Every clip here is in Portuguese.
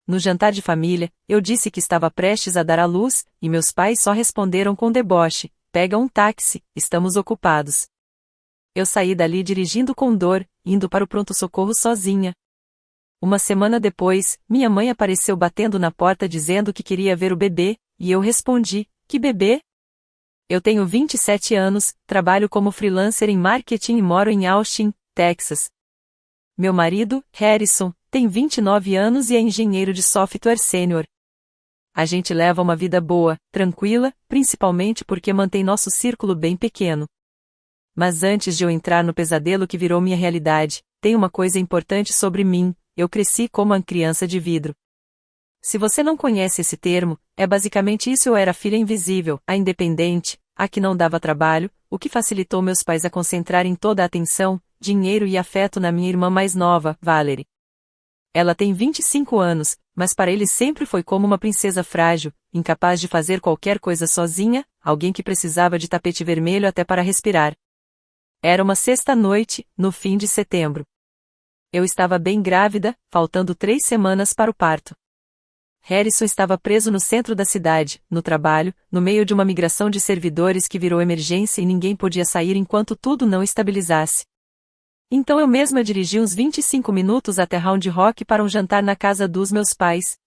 No jantar de família, eu disse que estava prestes a dar à luz, e meus pais só responderam com deboche: pega um táxi, estamos ocupados. Eu saí dali dirigindo com dor, indo para o pronto-socorro sozinha. Uma semana depois, minha mãe apareceu batendo na porta dizendo que queria ver o bebê, e eu respondi: que bebê? Eu tenho 27 anos, trabalho como freelancer em marketing e moro em Austin, Texas. Meu marido, Harrison, tem 29 anos e é engenheiro de software sênior. A gente leva uma vida boa, tranquila, principalmente porque mantém nosso círculo bem pequeno. Mas antes de eu entrar no pesadelo que virou minha realidade, tem uma coisa importante sobre mim: eu cresci como uma criança de vidro. Se você não conhece esse termo, é basicamente isso: eu era a filha invisível, a independente, a que não dava trabalho, o que facilitou meus pais a concentrarem toda a atenção, dinheiro e afeto na minha irmã mais nova, Valerie. Ela tem 25 anos, mas para eles sempre foi como uma princesa frágil, incapaz de fazer qualquer coisa sozinha, alguém que precisava de tapete vermelho até para respirar. Era uma sexta-noite, no fim de setembro. Eu estava bem grávida, faltando 3 semanas para o parto. Harrison estava preso no centro da cidade, no trabalho, no meio de uma migração de servidores que virou emergência e ninguém podia sair enquanto tudo não estabilizasse. Então eu mesma dirigi uns 25 minutos até Round Rock para um jantar na casa dos meus pais.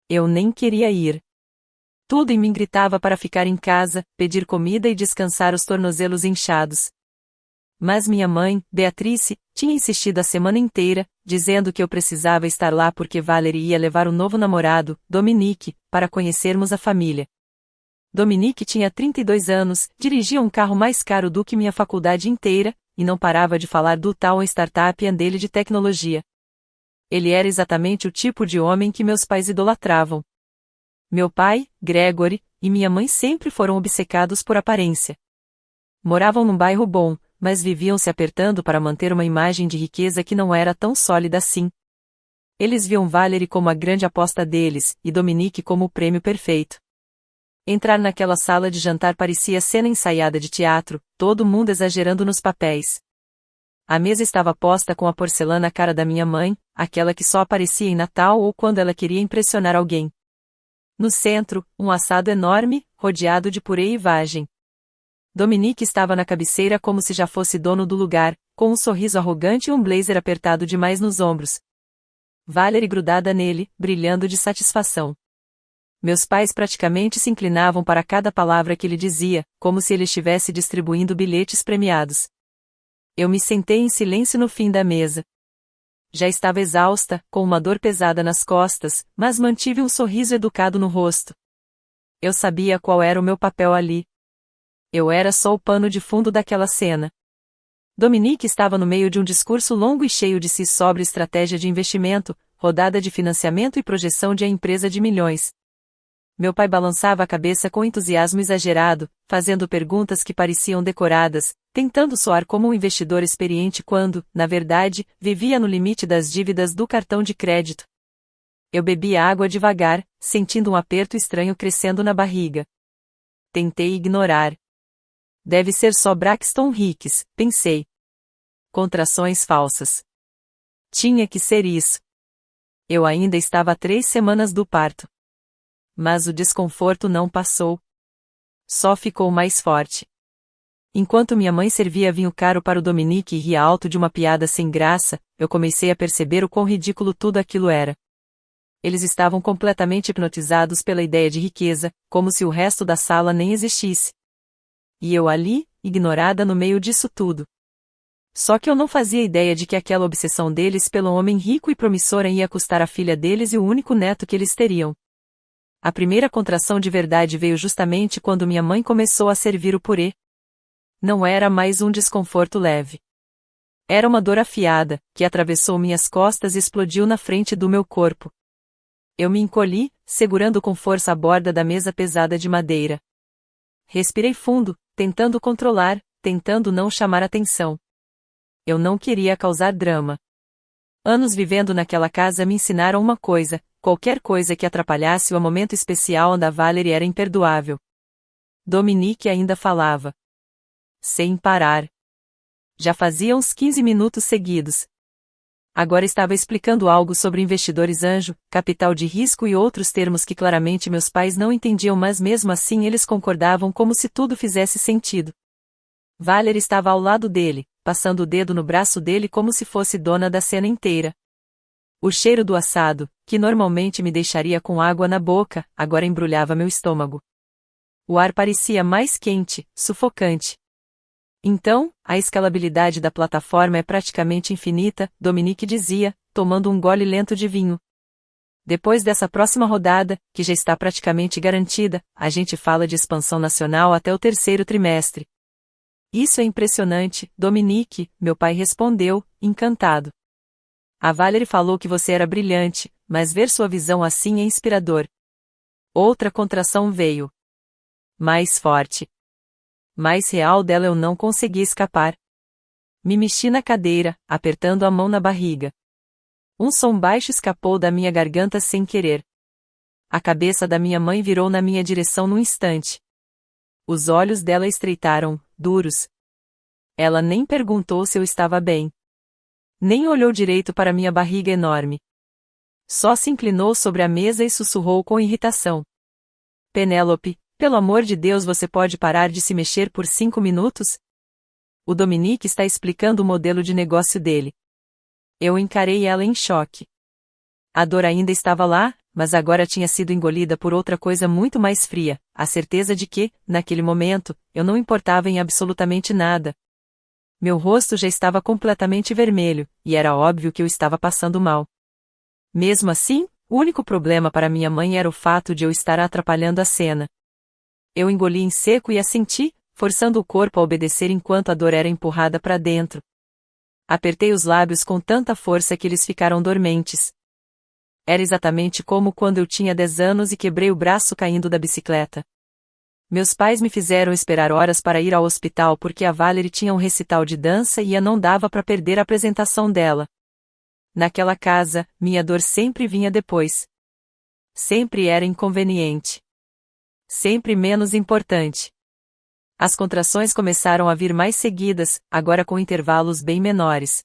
Eu nem queria ir. Tudo em mim gritava para ficar em casa, pedir comida e descansar os tornozelos inchados. Mas minha mãe, Beatrice, tinha insistido a semana inteira, dizendo que eu precisava estar lá porque Valerie ia levar o novo namorado, Dominique, para conhecermos a família. Dominique tinha 32 anos, dirigia um carro mais caro do que minha faculdade inteira, e não parava de falar do tal startup dele de tecnologia. Ele era exatamente o tipo de homem que meus pais idolatravam. Meu pai, Gregory, e minha mãe sempre foram obcecados por aparência. Moravam num bairro bom, mas viviam se apertando para manter uma imagem de riqueza que não era tão sólida assim. Eles viam Valerie como a grande aposta deles, e Dominique como o prêmio perfeito. Entrar naquela sala de jantar parecia cena ensaiada de teatro, todo mundo exagerando nos papéis. A mesa estava posta com a porcelana cara da minha mãe, aquela que só aparecia em Natal ou quando ela queria impressionar alguém. No centro, um assado enorme, rodeado de purê e vagem. Dominique estava na cabeceira como se já fosse dono do lugar, com um sorriso arrogante e um blazer apertado demais nos ombros. Valerie grudada nele, brilhando de satisfação. Meus pais praticamente se inclinavam para cada palavra que ele dizia, como se ele estivesse distribuindo bilhetes premiados. Eu me sentei em silêncio no fim da mesa. Já estava exausta, com uma dor pesada nas costas, mas mantive um sorriso educado no rosto. Eu sabia qual era o meu papel ali. Eu era só o pano de fundo daquela cena. Dominique estava no meio de um discurso longo e cheio de si sobre estratégia de investimento, rodada de financiamento e projeção de a empresa de milhões. Meu pai balançava a cabeça com entusiasmo exagerado, fazendo perguntas que pareciam decoradas, tentando soar como um investidor experiente quando, na verdade, vivia no limite das dívidas do cartão de crédito. Eu bebia água devagar, sentindo um aperto estranho crescendo na barriga. Tentei ignorar. Deve ser só Braxton Hicks, pensei. Contrações falsas. Tinha que ser isso. Eu ainda estava a 3 semanas do parto. Mas o desconforto não passou. Só ficou mais forte. Enquanto minha mãe servia vinho caro para o Dominique e ria alto de uma piada sem graça, eu comecei a perceber o quão ridículo tudo aquilo era. Eles estavam completamente hipnotizados pela ideia de riqueza, como se o resto da sala nem existisse. E eu ali, ignorada no meio disso tudo. Só que eu não fazia ideia de que aquela obsessão deles pelo homem rico e promissor ia custar a filha deles e o único neto que eles teriam. A primeira contração de verdade veio justamente quando minha mãe começou a servir o purê. Não era mais um desconforto leve. Era uma dor afiada, que atravessou minhas costas e explodiu na frente do meu corpo. Eu me encolhi, segurando com força a borda da mesa pesada de madeira. Respirei fundo, tentando controlar, tentando não chamar atenção. Eu não queria causar drama. Anos vivendo naquela casa me ensinaram uma coisa: qualquer coisa que atrapalhasse o momento especial da Valerie era imperdoável. Dominique ainda falava. Sem parar. Já fazia uns 15 minutos seguidos. Agora estava explicando algo sobre investidores anjo, capital de risco e outros termos que claramente meus pais não entendiam, mas mesmo assim eles concordavam como se tudo fizesse sentido. Valerie estava ao lado dele, passando o dedo no braço dele como se fosse dona da cena inteira. O cheiro do assado, que normalmente me deixaria com água na boca, agora embrulhava meu estômago. O ar parecia mais quente, sufocante. Então, a escalabilidade da plataforma é praticamente infinita, Dominique dizia, tomando um gole lento de vinho. Depois dessa próxima rodada, que já está praticamente garantida, a gente fala de expansão nacional até o terceiro trimestre. Isso é impressionante, Dominique, meu pai respondeu, encantado. A Valerie falou que você era brilhante, mas ver sua visão assim é inspirador. Outra contração veio. Mais forte. Mais real dela, eu não consegui escapar. Me mexi na cadeira, apertando a mão na barriga. Um som baixo escapou da minha garganta sem querer. A cabeça da minha mãe virou na minha direção num instante. Os olhos dela estreitaram, duros. Ela nem perguntou se eu estava bem. Nem olhou direito para minha barriga enorme. Só se inclinou sobre a mesa e sussurrou com irritação. Penélope, pelo amor de Deus, você pode parar de se mexer por 5 minutos? O Dominique está explicando o modelo de negócio dele. Eu encarei ela em choque. A dor ainda estava lá, mas agora tinha sido engolida por outra coisa muito mais fria, a certeza de que, naquele momento, eu não importava em absolutamente nada. Meu rosto já estava completamente vermelho, e era óbvio que eu estava passando mal. Mesmo assim, o único problema para minha mãe era o fato de eu estar atrapalhando a cena. Eu engoli em seco e assenti, forçando o corpo a obedecer enquanto a dor era empurrada para dentro. Apertei os lábios com tanta força que eles ficaram dormentes. Era exatamente como quando eu tinha 10 anos e quebrei o braço caindo da bicicleta. Meus pais me fizeram esperar horas para ir ao hospital porque a Valerie tinha um recital de dança e não dava para perder a apresentação dela. Naquela casa, minha dor sempre vinha depois. Sempre era inconveniente. Sempre menos importante. As contrações começaram a vir mais seguidas, agora com intervalos bem menores.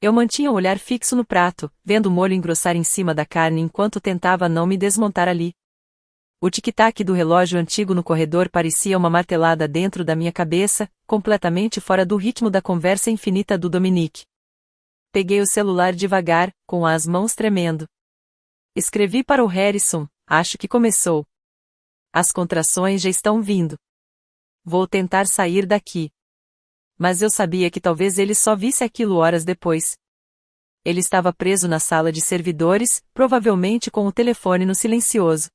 Eu mantinha o olhar fixo no prato, vendo o molho engrossar em cima da carne enquanto tentava não me desmontar ali. O tic-tac do relógio antigo no corredor parecia uma martelada dentro da minha cabeça, completamente fora do ritmo da conversa infinita do Dominique. Peguei o celular devagar, com as mãos tremendo. Escrevi para o Harrison, acho que começou. As contrações já estão vindo. Vou tentar sair daqui. Mas eu sabia que talvez ele só visse aquilo horas depois. Ele estava preso na sala de servidores, provavelmente com o telefone no silencioso.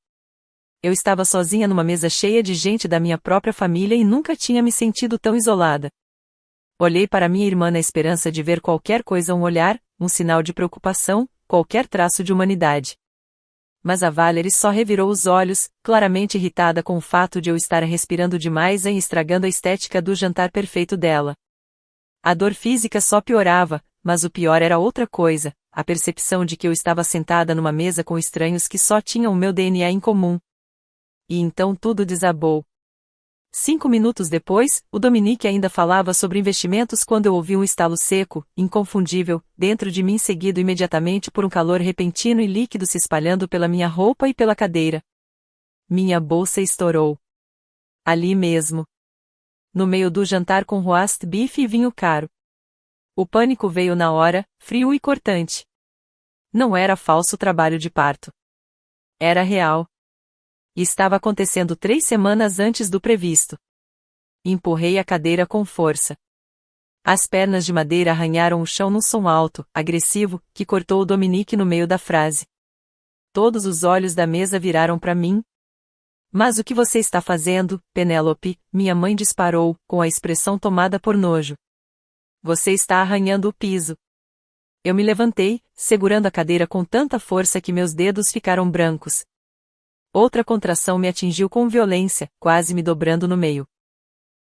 Eu estava sozinha numa mesa cheia de gente da minha própria família e nunca tinha me sentido tão isolada. Olhei para minha irmã na esperança de ver qualquer coisa, um olhar, um sinal de preocupação, qualquer traço de humanidade. Mas a Valerie só revirou os olhos, claramente irritada com o fato de eu estar respirando demais e estragando a estética do jantar perfeito dela. A dor física só piorava, mas o pior era outra coisa, a percepção de que eu estava sentada numa mesa com estranhos que só tinham o meu DNA em comum. E então tudo desabou. 5 minutos depois, o Dominique ainda falava sobre investimentos quando eu ouvi um estalo seco, inconfundível, dentro de mim, seguido imediatamente por um calor repentino e líquido se espalhando pela minha roupa e pela cadeira. Minha bolsa estourou. Ali mesmo. No meio do jantar com roast beef e vinho caro. O pânico veio na hora, frio e cortante. Não era falso trabalho de parto. Era real. E estava acontecendo 3 semanas antes do previsto. Empurrei a cadeira com força. As pernas de madeira arranharam o chão num som alto, agressivo, que cortou o Dominique no meio da frase. Todos os olhos da mesa viraram para mim. Mas o que você está fazendo, Penélope? Minha mãe disparou, com a expressão tomada por nojo. Você está arranhando o piso. Eu me levantei, segurando a cadeira com tanta força que meus dedos ficaram brancos. Outra contração me atingiu com violência, quase me dobrando no meio.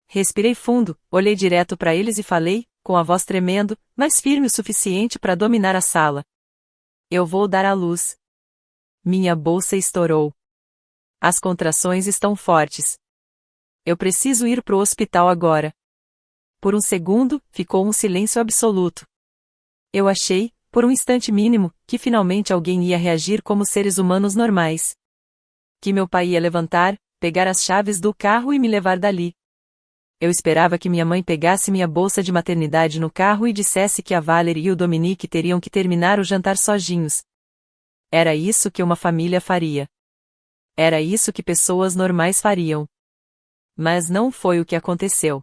Respirei fundo, olhei direto para eles e falei, com a voz tremendo, mas firme o suficiente para dominar a sala. Eu vou dar à luz. Minha bolsa estourou. As contrações estão fortes. Eu preciso ir pro hospital agora. Por um segundo, ficou um silêncio absoluto. Eu achei, por um instante mínimo, que finalmente alguém ia reagir como seres humanos normais. Que meu pai ia levantar, pegar as chaves do carro e me levar dali. Eu esperava que minha mãe pegasse minha bolsa de maternidade no carro e dissesse que a Valerie e o Dominique teriam que terminar o jantar sozinhos. Era isso que uma família faria. Era isso que pessoas normais fariam. Mas não foi o que aconteceu.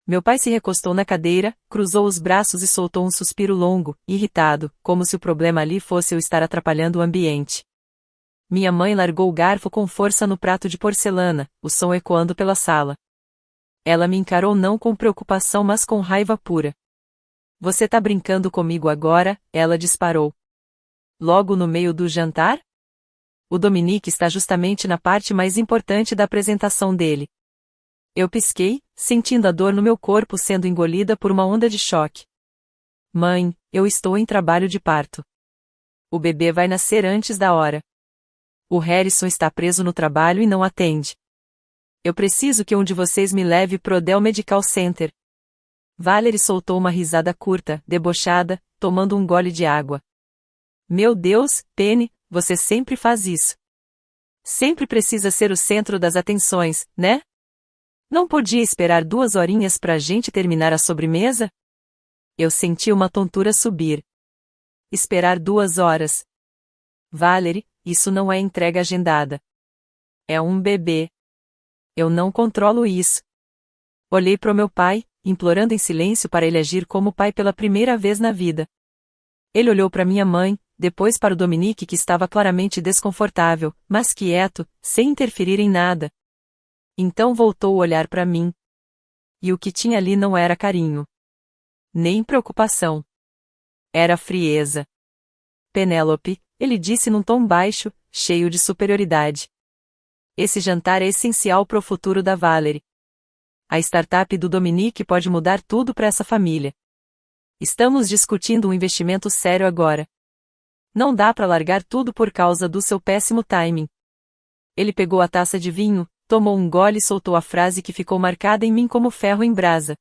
Meu pai se recostou na cadeira, cruzou os braços e soltou um suspiro longo, irritado, como se o problema ali fosse eu estar atrapalhando o ambiente. Minha mãe largou o garfo com força no prato de porcelana, o som ecoando pela sala. Ela me encarou não com preocupação mas com raiva pura. Você tá brincando comigo agora? Ela disparou. Logo no meio do jantar? O Dominique está justamente na parte mais importante da apresentação dele. Eu pisquei, sentindo a dor no meu corpo sendo engolida por uma onda de choque. Mãe, eu estou em trabalho de parto. O bebê vai nascer antes da hora. O Harrison está preso no trabalho e não atende. Eu preciso que um de vocês me leve pro Odell Medical Center. Valerie soltou uma risada curta, debochada, tomando um gole de água. Meu Deus, Penny, você sempre faz isso. Sempre precisa ser o centro das atenções, né? Não podia esperar 2 horinhas pra gente terminar a sobremesa? Eu senti uma tontura subir. Esperar 2 horas. Valerie, isso não é entrega agendada. É um bebê. Eu não controlo isso. Olhei pro meu pai, implorando em silêncio para ele agir como pai pela primeira vez na vida. Ele olhou para minha mãe, depois para o Dominique que estava claramente desconfortável, mas quieto, sem interferir em nada. Então voltou a olhar para mim. E o que tinha ali não era carinho. Nem preocupação. Era frieza. Penélope, ele disse num tom baixo, cheio de superioridade. Esse jantar é essencial para o futuro da Valerie. A startup do Dominique pode mudar tudo para essa família. Estamos discutindo um investimento sério agora. Não dá para largar tudo por causa do seu péssimo timing. Ele pegou a taça de vinho, tomou um gole e soltou a frase que ficou marcada em mim como ferro em brasa.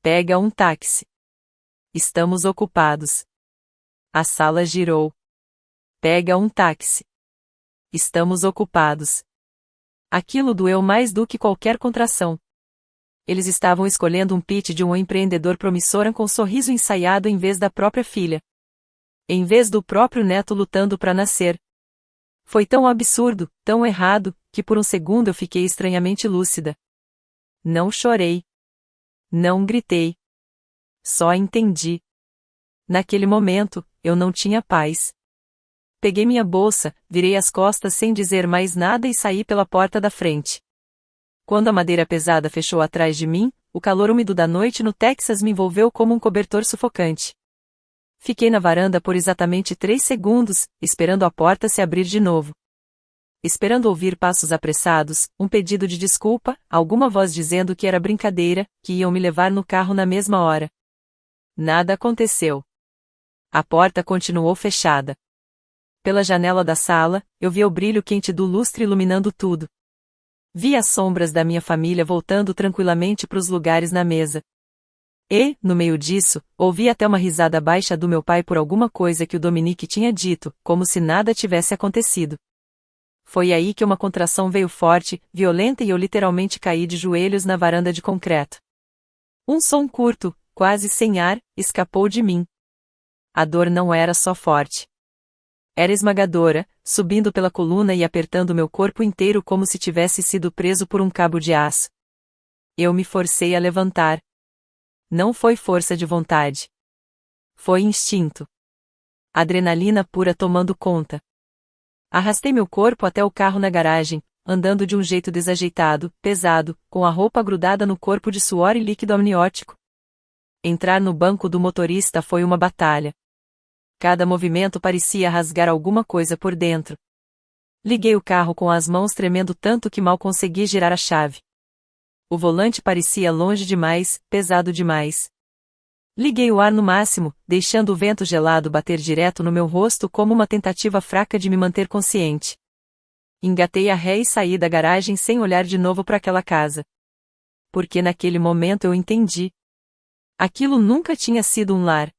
Pega um táxi. Estamos ocupados. A sala girou. Pega um táxi. Estamos ocupados. Aquilo doeu mais do que qualquer contração. Eles estavam escolhendo um pitch de um empreendedor promissor com um sorriso ensaiado em vez da própria filha. Em vez do próprio neto lutando para nascer. Foi tão absurdo, tão errado, que por um segundo eu fiquei estranhamente lúcida. Não chorei. Não gritei. Só entendi. Naquele momento, eu não tinha paz. Peguei minha bolsa, virei as costas sem dizer mais nada e saí pela porta da frente. Quando a madeira pesada fechou atrás de mim, o calor úmido da noite no Texas me envolveu como um cobertor sufocante. Fiquei na varanda por exatamente 3 segundos, esperando a porta se abrir de novo. Esperando ouvir passos apressados, um pedido de desculpa, alguma voz dizendo que era brincadeira, que iam me levar no carro na mesma hora. Nada aconteceu. A porta continuou fechada. Pela janela da sala, eu via o brilho quente do lustre iluminando tudo. Vi as sombras da minha família voltando tranquilamente para os lugares na mesa. E, no meio disso, ouvi até uma risada baixa do meu pai por alguma coisa que o Dominique tinha dito, como se nada tivesse acontecido. Foi aí que uma contração veio forte, violenta e eu literalmente caí de joelhos na varanda de concreto. Um som curto, quase sem ar, escapou de mim. A dor não era só forte. Era esmagadora, subindo pela coluna e apertando meu corpo inteiro como se tivesse sido preso por um cabo de aço. Eu me forcei a levantar. Não foi força de vontade. Foi instinto. Adrenalina pura tomando conta. Arrastei meu corpo até o carro na garagem, andando de um jeito desajeitado, pesado, com a roupa grudada no corpo de suor e líquido amniótico. Entrar no banco do motorista foi uma batalha. Cada movimento parecia rasgar alguma coisa por dentro. Liguei o carro com as mãos tremendo tanto que mal consegui girar a chave. O volante parecia longe demais, pesado demais. Liguei o ar no máximo, deixando o vento gelado bater direto no meu rosto como uma tentativa fraca de me manter consciente. Engatei a ré e saí da garagem sem olhar de novo para aquela casa. Porque naquele momento eu entendi. Aquilo nunca tinha sido um lar.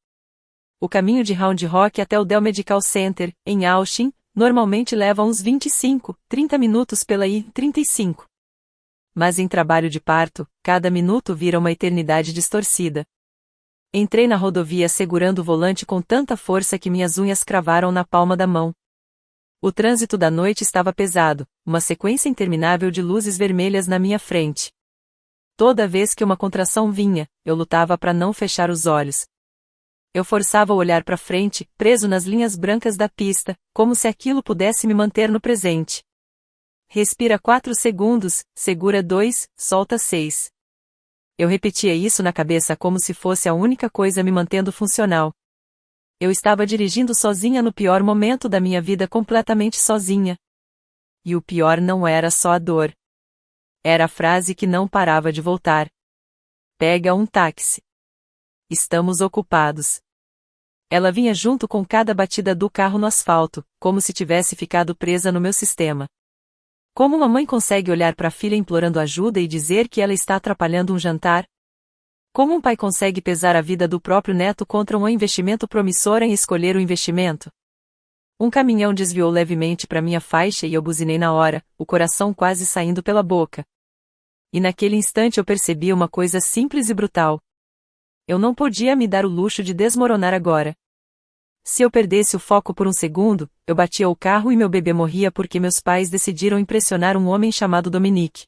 O caminho de Round Rock até o Dell Medical Center, em Austin, normalmente leva uns 25, 30 minutos pela I-35. Mas em trabalho de parto, cada minuto vira uma eternidade distorcida. Entrei na rodovia segurando o volante com tanta força que minhas unhas cravaram na palma da mão. O trânsito da noite estava pesado, uma sequência interminável de luzes vermelhas na minha frente. Toda vez que uma contração vinha, eu lutava para não fechar os olhos. Eu forçava o olhar para frente, preso nas linhas brancas da pista, como se aquilo pudesse me manter no presente. Respira 4 segundos, segura 2, solta 6. Eu repetia isso na cabeça como se fosse a única coisa me mantendo funcional. Eu estava dirigindo sozinha no pior momento da minha vida, completamente sozinha. E o pior não era só a dor. Era a frase que não parava de voltar. Pega um táxi. Estamos ocupados. Ela vinha junto com cada batida do carro no asfalto, como se tivesse ficado presa no meu sistema. Como uma mãe consegue olhar para a filha implorando ajuda e dizer que ela está atrapalhando um jantar? Como um pai consegue pesar a vida do próprio neto contra um investimento promissor em escolher o investimento? Um caminhão desviou levemente para minha faixa e eu buzinei na hora, o coração quase saindo pela boca. E naquele instante eu percebi uma coisa simples e brutal. Eu não podia me dar o luxo de desmoronar agora. Se eu perdesse o foco por um segundo, eu batia o carro e meu bebê morria porque meus pais decidiram impressionar um homem chamado Dominique.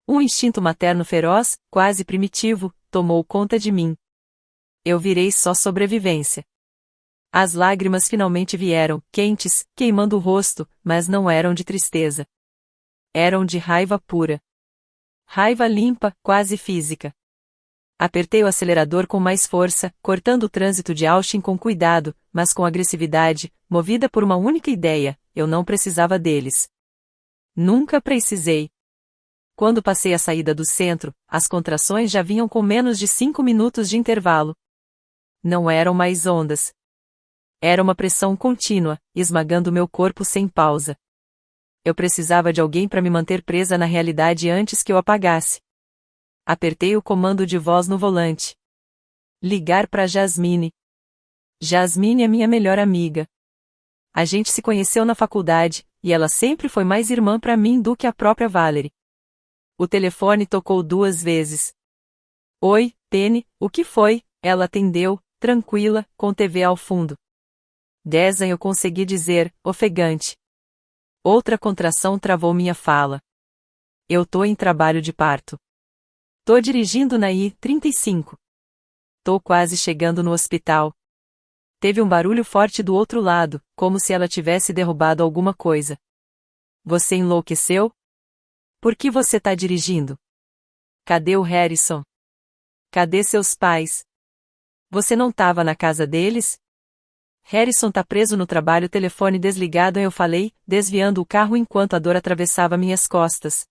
Um instinto materno feroz, quase primitivo, tomou conta de mim. Eu virei só sobrevivência. As lágrimas finalmente vieram, quentes, queimando o rosto, mas não eram de tristeza. Eram de raiva pura. Raiva limpa, quase física. Apertei o acelerador com mais força, cortando o trânsito de Austin com cuidado, mas com agressividade, movida por uma única ideia: eu não precisava deles. Nunca precisei. Quando passei a saída do centro, as contrações já vinham com menos de 5 minutos de intervalo. Não eram mais ondas. Era uma pressão contínua, esmagando meu corpo sem pausa. Eu precisava de alguém para me manter presa na realidade antes que eu apagasse. Apertei o comando de voz no volante. Ligar para Jasmine. Jasmine é minha melhor amiga. A gente se conheceu na faculdade, e ela sempre foi mais irmã para mim do que a própria Valerie. O telefone tocou 2 vezes. Oi, Penny, o que foi? Ela atendeu, tranquila, com TV ao fundo. Desan, eu consegui dizer, ofegante. Outra contração travou minha fala. Eu tô em trabalho de parto. Tô dirigindo na I-35. Tô quase chegando no hospital. Teve um barulho forte do outro lado, como se ela tivesse derrubado alguma coisa. Você enlouqueceu? Por que você tá dirigindo? Cadê o Harrison? Cadê seus pais? Você não tava na casa deles? Harrison tá preso no trabalho, telefone desligado, eu falei, desviando o carro enquanto a dor atravessava minhas costas.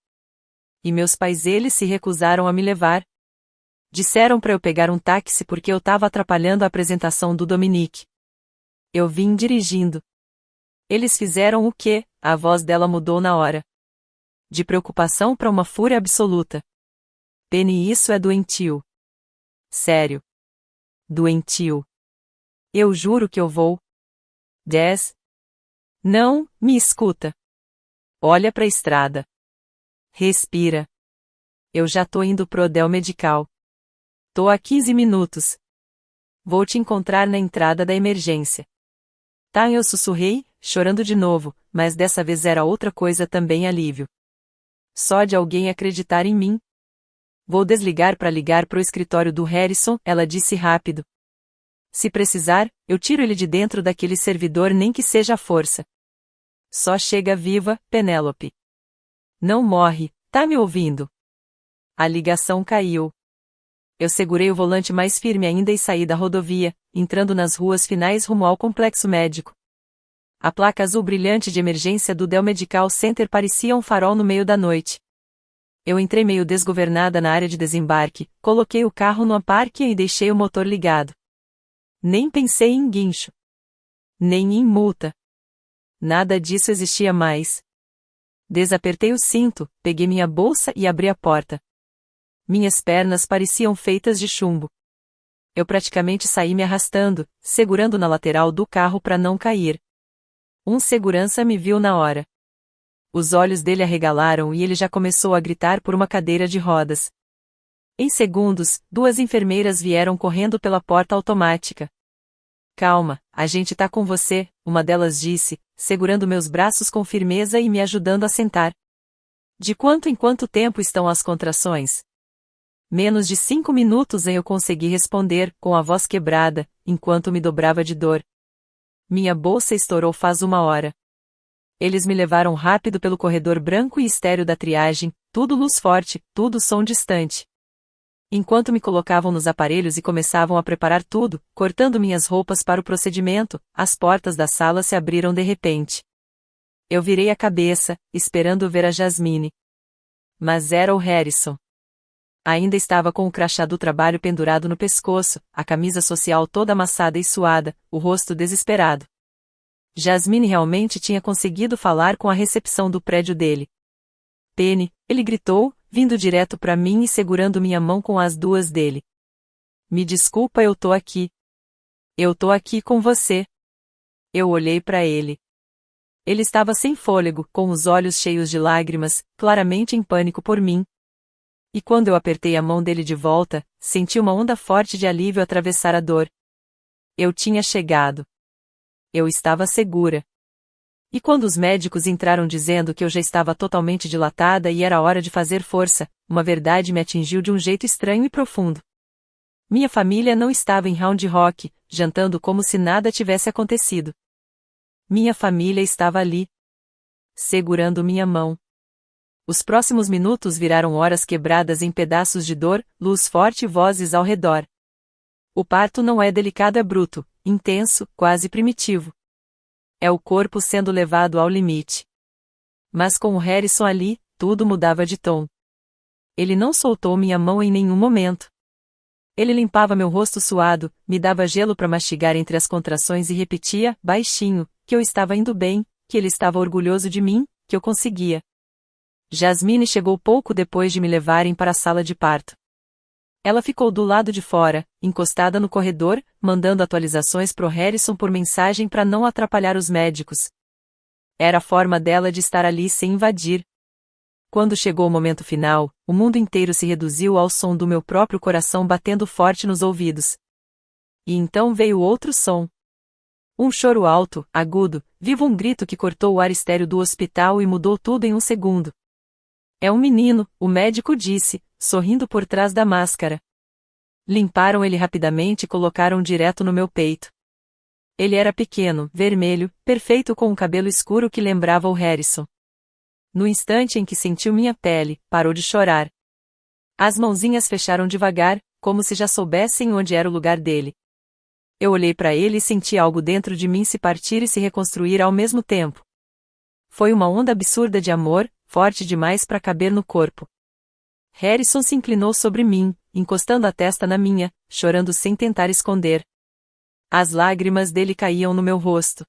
E meus pais, eles se recusaram a me levar. Disseram para eu pegar um táxi porque eu tava atrapalhando a apresentação do Dominique. Eu vim dirigindo. Eles fizeram o quê? A voz dela mudou na hora. De preocupação para uma fúria absoluta. Penny, isso é doentio. Sério. Doentio. Eu juro que eu vou. Des. Não, me escuta. Olha pra estrada. Respira. Eu já tô indo pro Dell Medical. Tô a 15 minutos. Vou te encontrar na entrada da emergência. Tá, eu sussurrei, chorando de novo, mas dessa vez era outra coisa também, alívio. Só de alguém acreditar em mim. Vou desligar para ligar pro escritório do Harrison, ela disse rápido. Se precisar, eu tiro ele de dentro daquele servidor, nem que seja à força. Só chega viva, Penélope. Não morre, tá me ouvindo? A ligação caiu. Eu segurei o volante mais firme ainda e saí da rodovia, entrando nas ruas finais rumo ao complexo médico. A placa azul brilhante de emergência do Dell Medical Center parecia um farol no meio da noite. Eu entrei meio desgovernada na área de desembarque, coloquei o carro no parque e deixei o motor ligado. Nem pensei em guincho. Nem em multa. Nada disso existia mais. Desapertei o cinto, peguei minha bolsa e abri a porta. Minhas pernas pareciam feitas de chumbo. Eu praticamente saí me arrastando, segurando na lateral do carro para não cair. Um segurança me viu na hora. Os olhos dele arregalaram e ele já começou a gritar por uma cadeira de rodas. Em segundos, 2 enfermeiras vieram correndo pela porta automática. Calma, a gente tá com você, uma delas disse, segurando meus braços com firmeza e me ajudando a sentar. De quanto em quanto tempo estão as contrações? Menos de 5 minutos eu consegui responder, com a voz quebrada, enquanto me dobrava de dor. Minha bolsa estourou faz 1 hora. Eles me levaram rápido pelo corredor branco e estéril da triagem, tudo luz forte, tudo som distante. Enquanto me colocavam nos aparelhos e começavam a preparar tudo, cortando minhas roupas para o procedimento, as portas da sala se abriram de repente. Eu virei a cabeça, esperando ver a Jasmine. Mas era o Harrison. Ainda estava com o crachá do trabalho pendurado no pescoço, a camisa social toda amassada e suada, o rosto desesperado. Jasmine realmente tinha conseguido falar com a recepção do prédio dele. Penny, ele gritou, vindo direto para mim e segurando minha mão com as 2 dele. Me desculpa, eu tô aqui. Eu tô aqui com você. Eu olhei para ele. Ele estava sem fôlego, com os olhos cheios de lágrimas, claramente em pânico por mim. E quando eu apertei a mão dele de volta, senti uma onda forte de alívio atravessar a dor. Eu tinha chegado. Eu estava segura. E quando os médicos entraram dizendo que eu já estava totalmente dilatada e era hora de fazer força, uma verdade me atingiu de um jeito estranho e profundo. Minha família não estava em Round Rock, jantando como se nada tivesse acontecido. Minha família estava ali, segurando minha mão. Os próximos minutos viraram horas quebradas em pedaços de dor, luz forte e vozes ao redor. O parto não é delicado, é bruto, intenso, quase primitivo. É o corpo sendo levado ao limite. Mas com o Harrison ali, tudo mudava de tom. Ele não soltou minha mão em nenhum momento. Ele limpava meu rosto suado, me dava gelo para mastigar entre as contrações e repetia, baixinho, que eu estava indo bem, que ele estava orgulhoso de mim, que eu conseguia. Jasmine chegou pouco depois de me levarem para a sala de parto. Ela ficou do lado de fora, encostada no corredor, mandando atualizações pro Harrison por mensagem para não atrapalhar os médicos. Era a forma dela de estar ali sem invadir. Quando chegou o momento final, o mundo inteiro se reduziu ao som do meu próprio coração batendo forte nos ouvidos. E então veio outro som. Um choro alto, agudo, vivo, um grito que cortou o ar estéril do hospital e mudou tudo em um segundo. É um menino, o médico disse, sorrindo por trás da máscara. Limparam ele rapidamente e colocaram direto no meu peito. Ele era pequeno, vermelho, perfeito, com um cabelo escuro que lembrava o Harrison. No instante em que sentiu minha pele, parou de chorar. As mãozinhas fecharam devagar, como se já soubessem onde era o lugar dele. Eu olhei para ele e senti algo dentro de mim se partir e se reconstruir ao mesmo tempo. Foi uma onda absurda de amor, forte demais para caber no corpo. Harrison se inclinou sobre mim, encostando a testa na minha, chorando sem tentar esconder. As lágrimas dele caíam no meu rosto.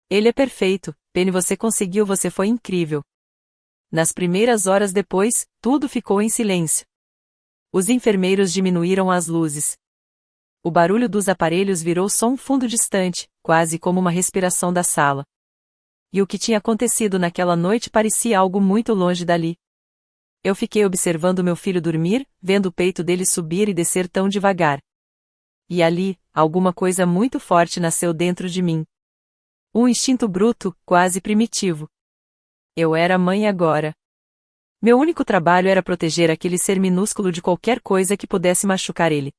Ele é perfeito, Penny, você conseguiu, você foi incrível. Nas primeiras horas depois, tudo ficou em silêncio. Os enfermeiros diminuíram as luzes. O barulho dos aparelhos virou só um fundo distante, quase como uma respiração da sala. E o que tinha acontecido naquela noite parecia algo muito longe dali. Eu fiquei observando meu filho dormir, vendo o peito dele subir e descer tão devagar. E ali, alguma coisa muito forte nasceu dentro de mim. Um instinto bruto, quase primitivo. Eu era mãe agora. Meu único trabalho era proteger aquele ser minúsculo de qualquer coisa que pudesse machucar ele.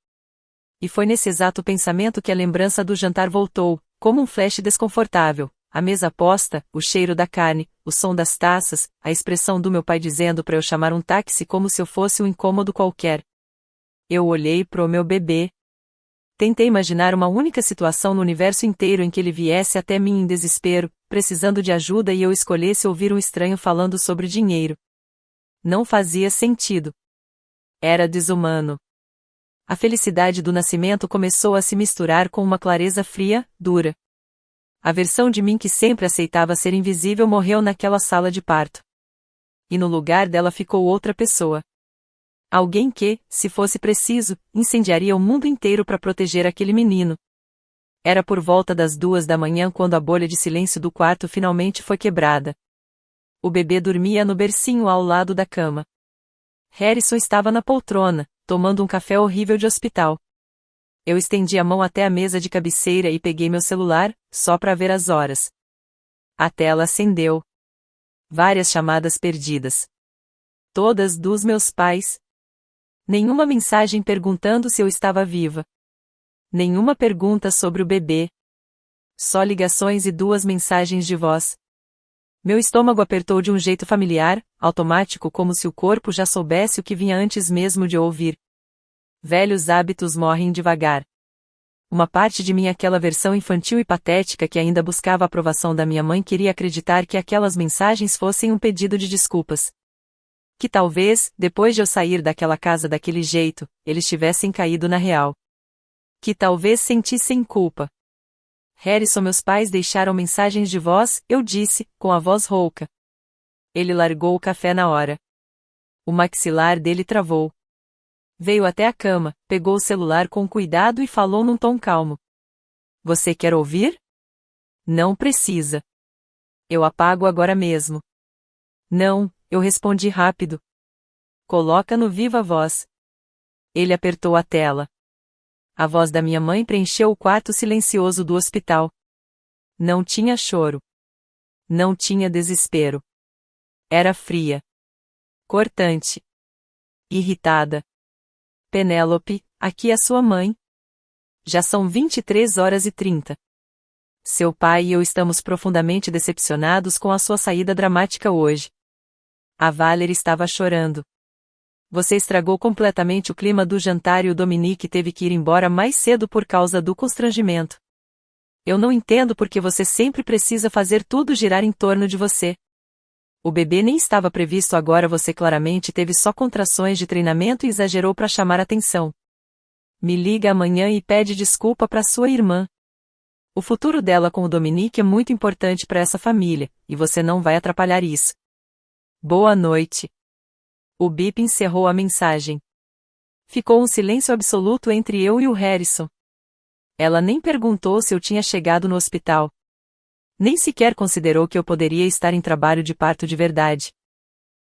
E foi nesse exato pensamento que a lembrança do jantar voltou, como um flash desconfortável. A mesa posta, o cheiro da carne, o som das taças, a expressão do meu pai dizendo para eu chamar um táxi como se eu fosse um incômodo qualquer. Eu olhei pro meu bebê. Tentei imaginar uma única situação no universo inteiro em que ele viesse até mim em desespero, precisando de ajuda e eu escolhesse ouvir um estranho falando sobre dinheiro. Não fazia sentido. Era desumano. A felicidade do nascimento começou a se misturar com uma clareza fria, dura. A versão de mim que sempre aceitava ser invisível morreu naquela sala de parto. E no lugar dela ficou outra pessoa. Alguém que, se fosse preciso, incendiaria o mundo inteiro para proteger aquele menino. Era por volta das 2 da manhã quando a bolha de silêncio do quarto finalmente foi quebrada. O bebê dormia no bercinho ao lado da cama. Harrison estava na poltrona, tomando um café horrível de hospital. Eu estendi a mão até a mesa de cabeceira e peguei meu celular, só para ver as horas. A tela acendeu. Várias chamadas perdidas. Todas dos meus pais. Nenhuma mensagem perguntando se eu estava viva. Nenhuma pergunta sobre o bebê. Só ligações e 2 mensagens de voz. Meu estômago apertou de um jeito familiar, automático, como se o corpo já soubesse o que vinha antes mesmo de ouvir. Velhos hábitos morrem devagar. Uma parte de mim, aquela versão infantil e patética que ainda buscava a aprovação da minha mãe, queria acreditar que aquelas mensagens fossem um pedido de desculpas. Que talvez, depois de eu sair daquela casa daquele jeito, eles tivessem caído na real. Que talvez sentissem culpa. Harrison, meus pais deixaram mensagens de voz, eu disse, com a voz rouca. Ele largou o café na hora. O maxilar dele travou. Veio até a cama, pegou o celular com cuidado e falou num tom calmo. Você quer ouvir? Não precisa. Eu apago agora mesmo. Não, eu respondi rápido. Coloca no viva voz. Ele apertou a tela. A voz da minha mãe preencheu o quarto silencioso do hospital. Não tinha choro. Não tinha desespero. Era fria. Cortante. Irritada. Penélope, aqui é sua mãe. Já são 23h30. Seu pai e eu estamos profundamente decepcionados com a sua saída dramática hoje. A Valerie estava chorando. Você estragou completamente o clima do jantar e o Dominique teve que ir embora mais cedo por causa do constrangimento. Eu não entendo porque você sempre precisa fazer tudo girar em torno de você. O bebê nem estava previsto agora, você claramente teve só contrações de treinamento e exagerou para chamar atenção. Me liga amanhã e pede desculpa para sua irmã. O futuro dela com o Dominique é muito importante para essa família, e você não vai atrapalhar isso. Boa noite. O bip encerrou a mensagem. Ficou um silêncio absoluto entre eu e o Harrison. Ela nem perguntou se eu tinha chegado no hospital. Nem sequer considerou que eu poderia estar em trabalho de parto de verdade.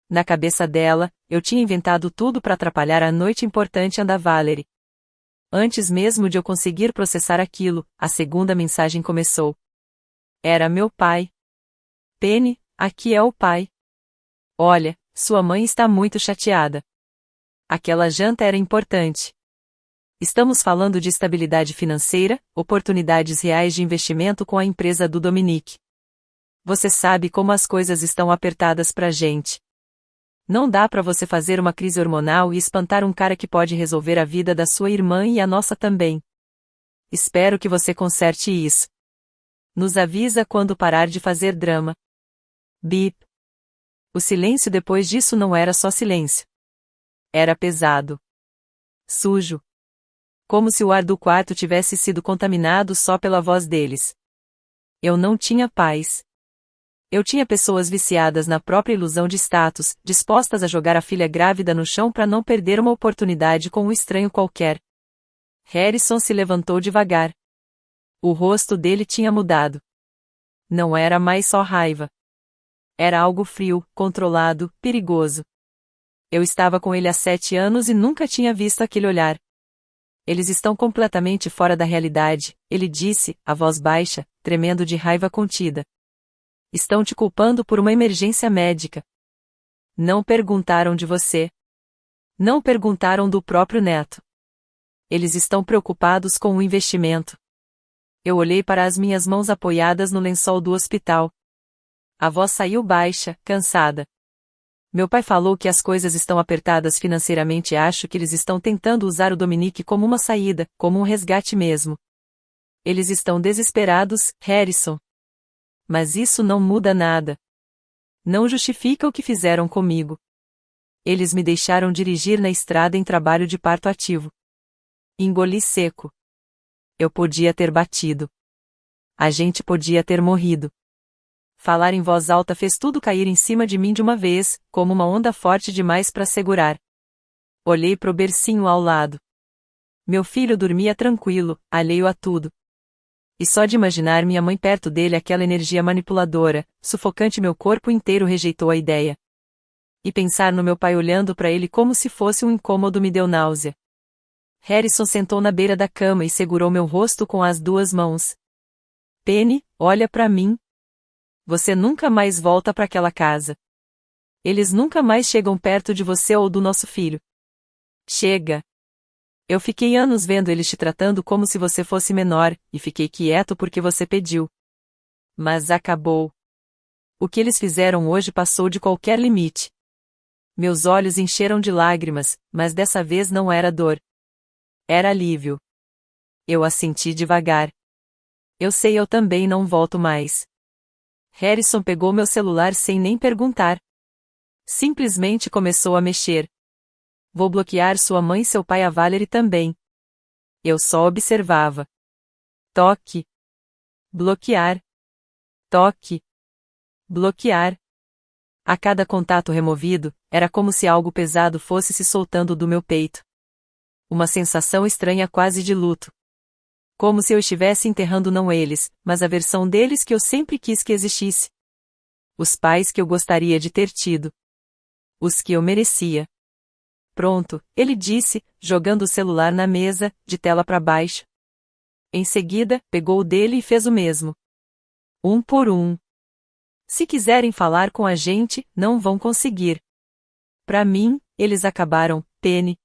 Na cabeça dela, eu tinha inventado tudo para atrapalhar a noite importante da Valerie. Antes mesmo de eu conseguir processar aquilo, a segunda mensagem começou. Era meu pai. Penny, aqui é o pai. Olha, sua mãe está muito chateada. Aquela janta era importante. Estamos falando de estabilidade financeira, oportunidades reais de investimento com a empresa do Dominique. Você sabe como as coisas estão apertadas pra gente. Não dá pra você fazer uma crise hormonal e espantar um cara que pode resolver a vida da sua irmã e a nossa também. Espero que você conserte isso. Nos avisa quando parar de fazer drama. Bip. O silêncio depois disso não era só silêncio. Era pesado. Sujo. Como se o ar do quarto tivesse sido contaminado só pela voz deles. Eu não tinha paz. Eu tinha pessoas viciadas na própria ilusão de status, dispostas a jogar a filha grávida no chão para não perder uma oportunidade com um estranho qualquer. Harrison se levantou devagar. O rosto dele tinha mudado. Não era mais só raiva. Era algo frio, controlado, perigoso. Eu estava com ele há 7 anos e nunca tinha visto aquele olhar. Eles estão completamente fora da realidade, ele disse, a voz baixa, tremendo de raiva contida. Estão te culpando por uma emergência médica. Não perguntaram de você. Não perguntaram do próprio neto. Eles estão preocupados com o investimento. Eu olhei para as minhas mãos apoiadas no lençol do hospital. A voz saiu baixa, cansada. Meu pai falou que as coisas estão apertadas financeiramente e acho que eles estão tentando usar o Dominique como uma saída, como um resgate mesmo. Eles estão desesperados, Harrison. Mas isso não muda nada. Não justifica o que fizeram comigo. Eles me deixaram dirigir na estrada em trabalho de parto ativo. Engoli seco. Eu podia ter batido. A gente podia ter morrido. Falar em voz alta fez tudo cair em cima de mim de uma vez, como uma onda forte demais para segurar. Olhei pro bercinho ao lado. Meu filho dormia tranquilo, alheio a tudo. E só de imaginar minha mãe perto dele, aquela energia manipuladora, sufocante, meu corpo inteiro rejeitou a ideia. E pensar no meu pai olhando para ele como se fosse um incômodo me deu náusea. Harrison sentou na beira da cama e segurou meu rosto com as duas mãos. Penny, olha para mim. Você nunca mais volta para aquela casa. Eles nunca mais chegam perto de você ou do nosso filho. Chega. Eu fiquei anos vendo eles te tratando como se você fosse menor, e fiquei quieto porque você pediu. Mas acabou. O que eles fizeram hoje passou de qualquer limite. Meus olhos encheram de lágrimas, mas dessa vez não era dor. Era alívio. Eu assenti devagar. Eu sei, eu também não volto mais. Harrison pegou meu celular sem nem perguntar. Simplesmente começou a mexer. Vou bloquear sua mãe e seu pai, a Valerie também. Eu só observava. Toque. Bloquear. Toque. Bloquear. A cada contato removido, era como se algo pesado fosse se soltando do meu peito. Uma sensação estranha, quase de luto. Como se eu estivesse enterrando não eles, mas a versão deles que eu sempre quis que existisse. Os pais que eu gostaria de ter tido. Os que eu merecia. Pronto, ele disse, jogando o celular na mesa, de tela para baixo. Em seguida, pegou o dele e fez o mesmo. Um por um. Se quiserem falar com a gente, não vão conseguir. Para mim, eles acabaram, Penny.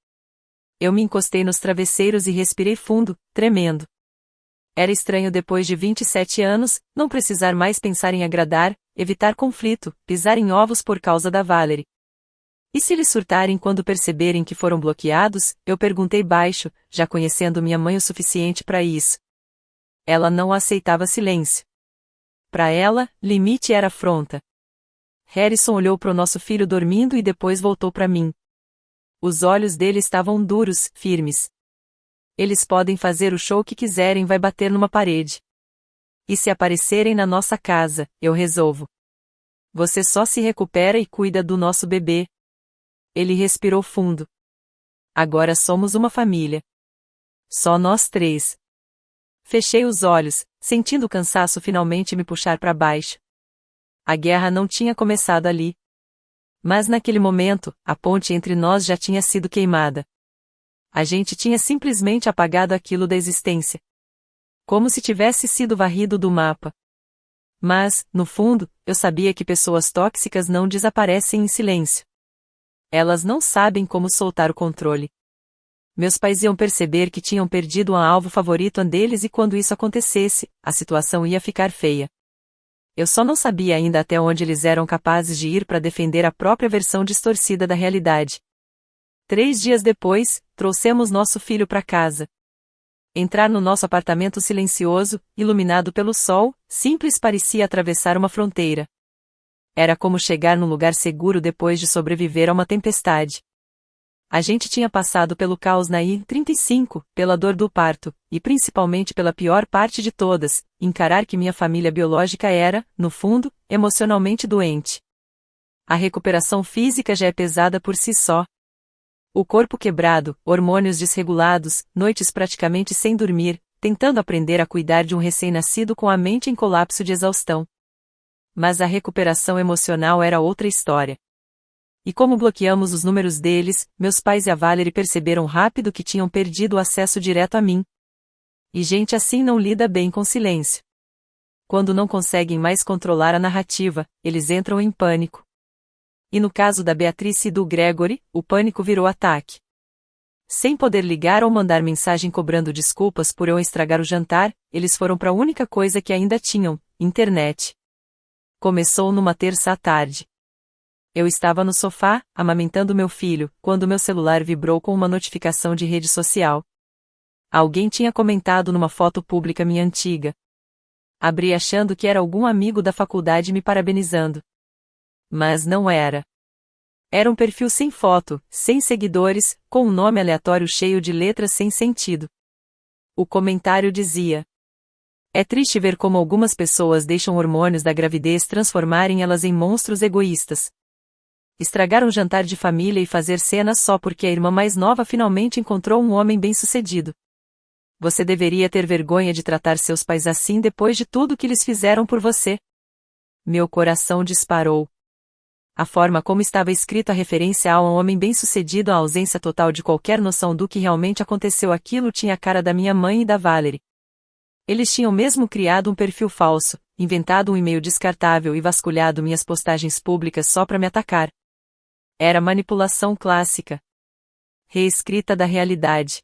Eu me encostei nos travesseiros e respirei fundo, tremendo. Era estranho depois de 27 anos, não precisar mais pensar em agradar, evitar conflito, pisar em ovos por causa da Valerie. E se eles surtarem quando perceberem que foram bloqueados? Eu perguntei baixo, já conhecendo minha mãe o suficiente para isso. Ela não aceitava silêncio. Para ela, limite era afronta. Harrison olhou para o nosso filho dormindo e depois voltou para mim. Os olhos dele estavam duros, firmes. Eles podem fazer o show que quiserem, vai bater numa parede. E se aparecerem na nossa casa, eu resolvo. Você só se recupera e cuida do nosso bebê. Ele respirou fundo. Agora somos uma família. Só nós três. Fechei os olhos, sentindo o cansaço finalmente me puxar para baixo. A guerra não tinha começado ali. Mas naquele momento, a ponte entre nós já tinha sido queimada. A gente tinha simplesmente apagado aquilo da existência. Como se tivesse sido varrido do mapa. Mas, no fundo, eu sabia que pessoas tóxicas não desaparecem em silêncio. Elas não sabem como soltar o controle. Meus pais iam perceber que tinham perdido um alvo favorito deles e quando isso acontecesse, a situação ia ficar feia. Eu só não sabia ainda até onde eles eram capazes de ir para defender a própria versão distorcida da realidade. 3 dias depois, trouxemos nosso filho para casa. Entrar no nosso apartamento silencioso, iluminado pelo sol, simples parecia atravessar uma fronteira. Era como chegar num lugar seguro depois de sobreviver a uma tempestade. A gente tinha passado pelo caos na I-35, pela dor do parto, e principalmente pela pior parte de todas, encarar que minha família biológica era, no fundo, emocionalmente doente. A recuperação física já é pesada por si só. O corpo quebrado, hormônios desregulados, noites praticamente sem dormir, tentando aprender a cuidar de um recém-nascido com a mente em colapso de exaustão. Mas a recuperação emocional era outra história. E como bloqueamos os números deles, meus pais e a Valerie perceberam rápido que tinham perdido o acesso direto a mim. E gente assim não lida bem com silêncio. Quando não conseguem mais controlar a narrativa, eles entram em pânico. E no caso da Beatrice e do Gregory, o pânico virou ataque. Sem poder ligar ou mandar mensagem cobrando desculpas por eu estragar o jantar, eles foram para a única coisa que ainda tinham, internet. Começou numa terça à tarde. Eu estava no sofá, amamentando meu filho, quando meu celular vibrou com uma notificação de rede social. Alguém tinha comentado numa foto pública minha antiga. Abri achando que era algum amigo da faculdade me parabenizando. Mas não era. Era um perfil sem foto, sem seguidores, com um nome aleatório cheio de letras sem sentido. O comentário dizia: é triste ver como algumas pessoas deixam hormônios da gravidez transformarem elas em monstros egoístas. Estragar um jantar de família e fazer cenas só porque a irmã mais nova finalmente encontrou um homem bem-sucedido. Você deveria ter vergonha de tratar seus pais assim depois de tudo que eles fizeram por você. Meu coração disparou. A forma como estava escrita a referência a um homem bem-sucedido, a ausência total de qualquer noção do que realmente aconteceu, aquilo tinha a cara da minha mãe e da Valerie. Eles tinham mesmo criado um perfil falso, inventado um e-mail descartável e vasculhado minhas postagens públicas só para me atacar. Era manipulação clássica. Reescrita da realidade.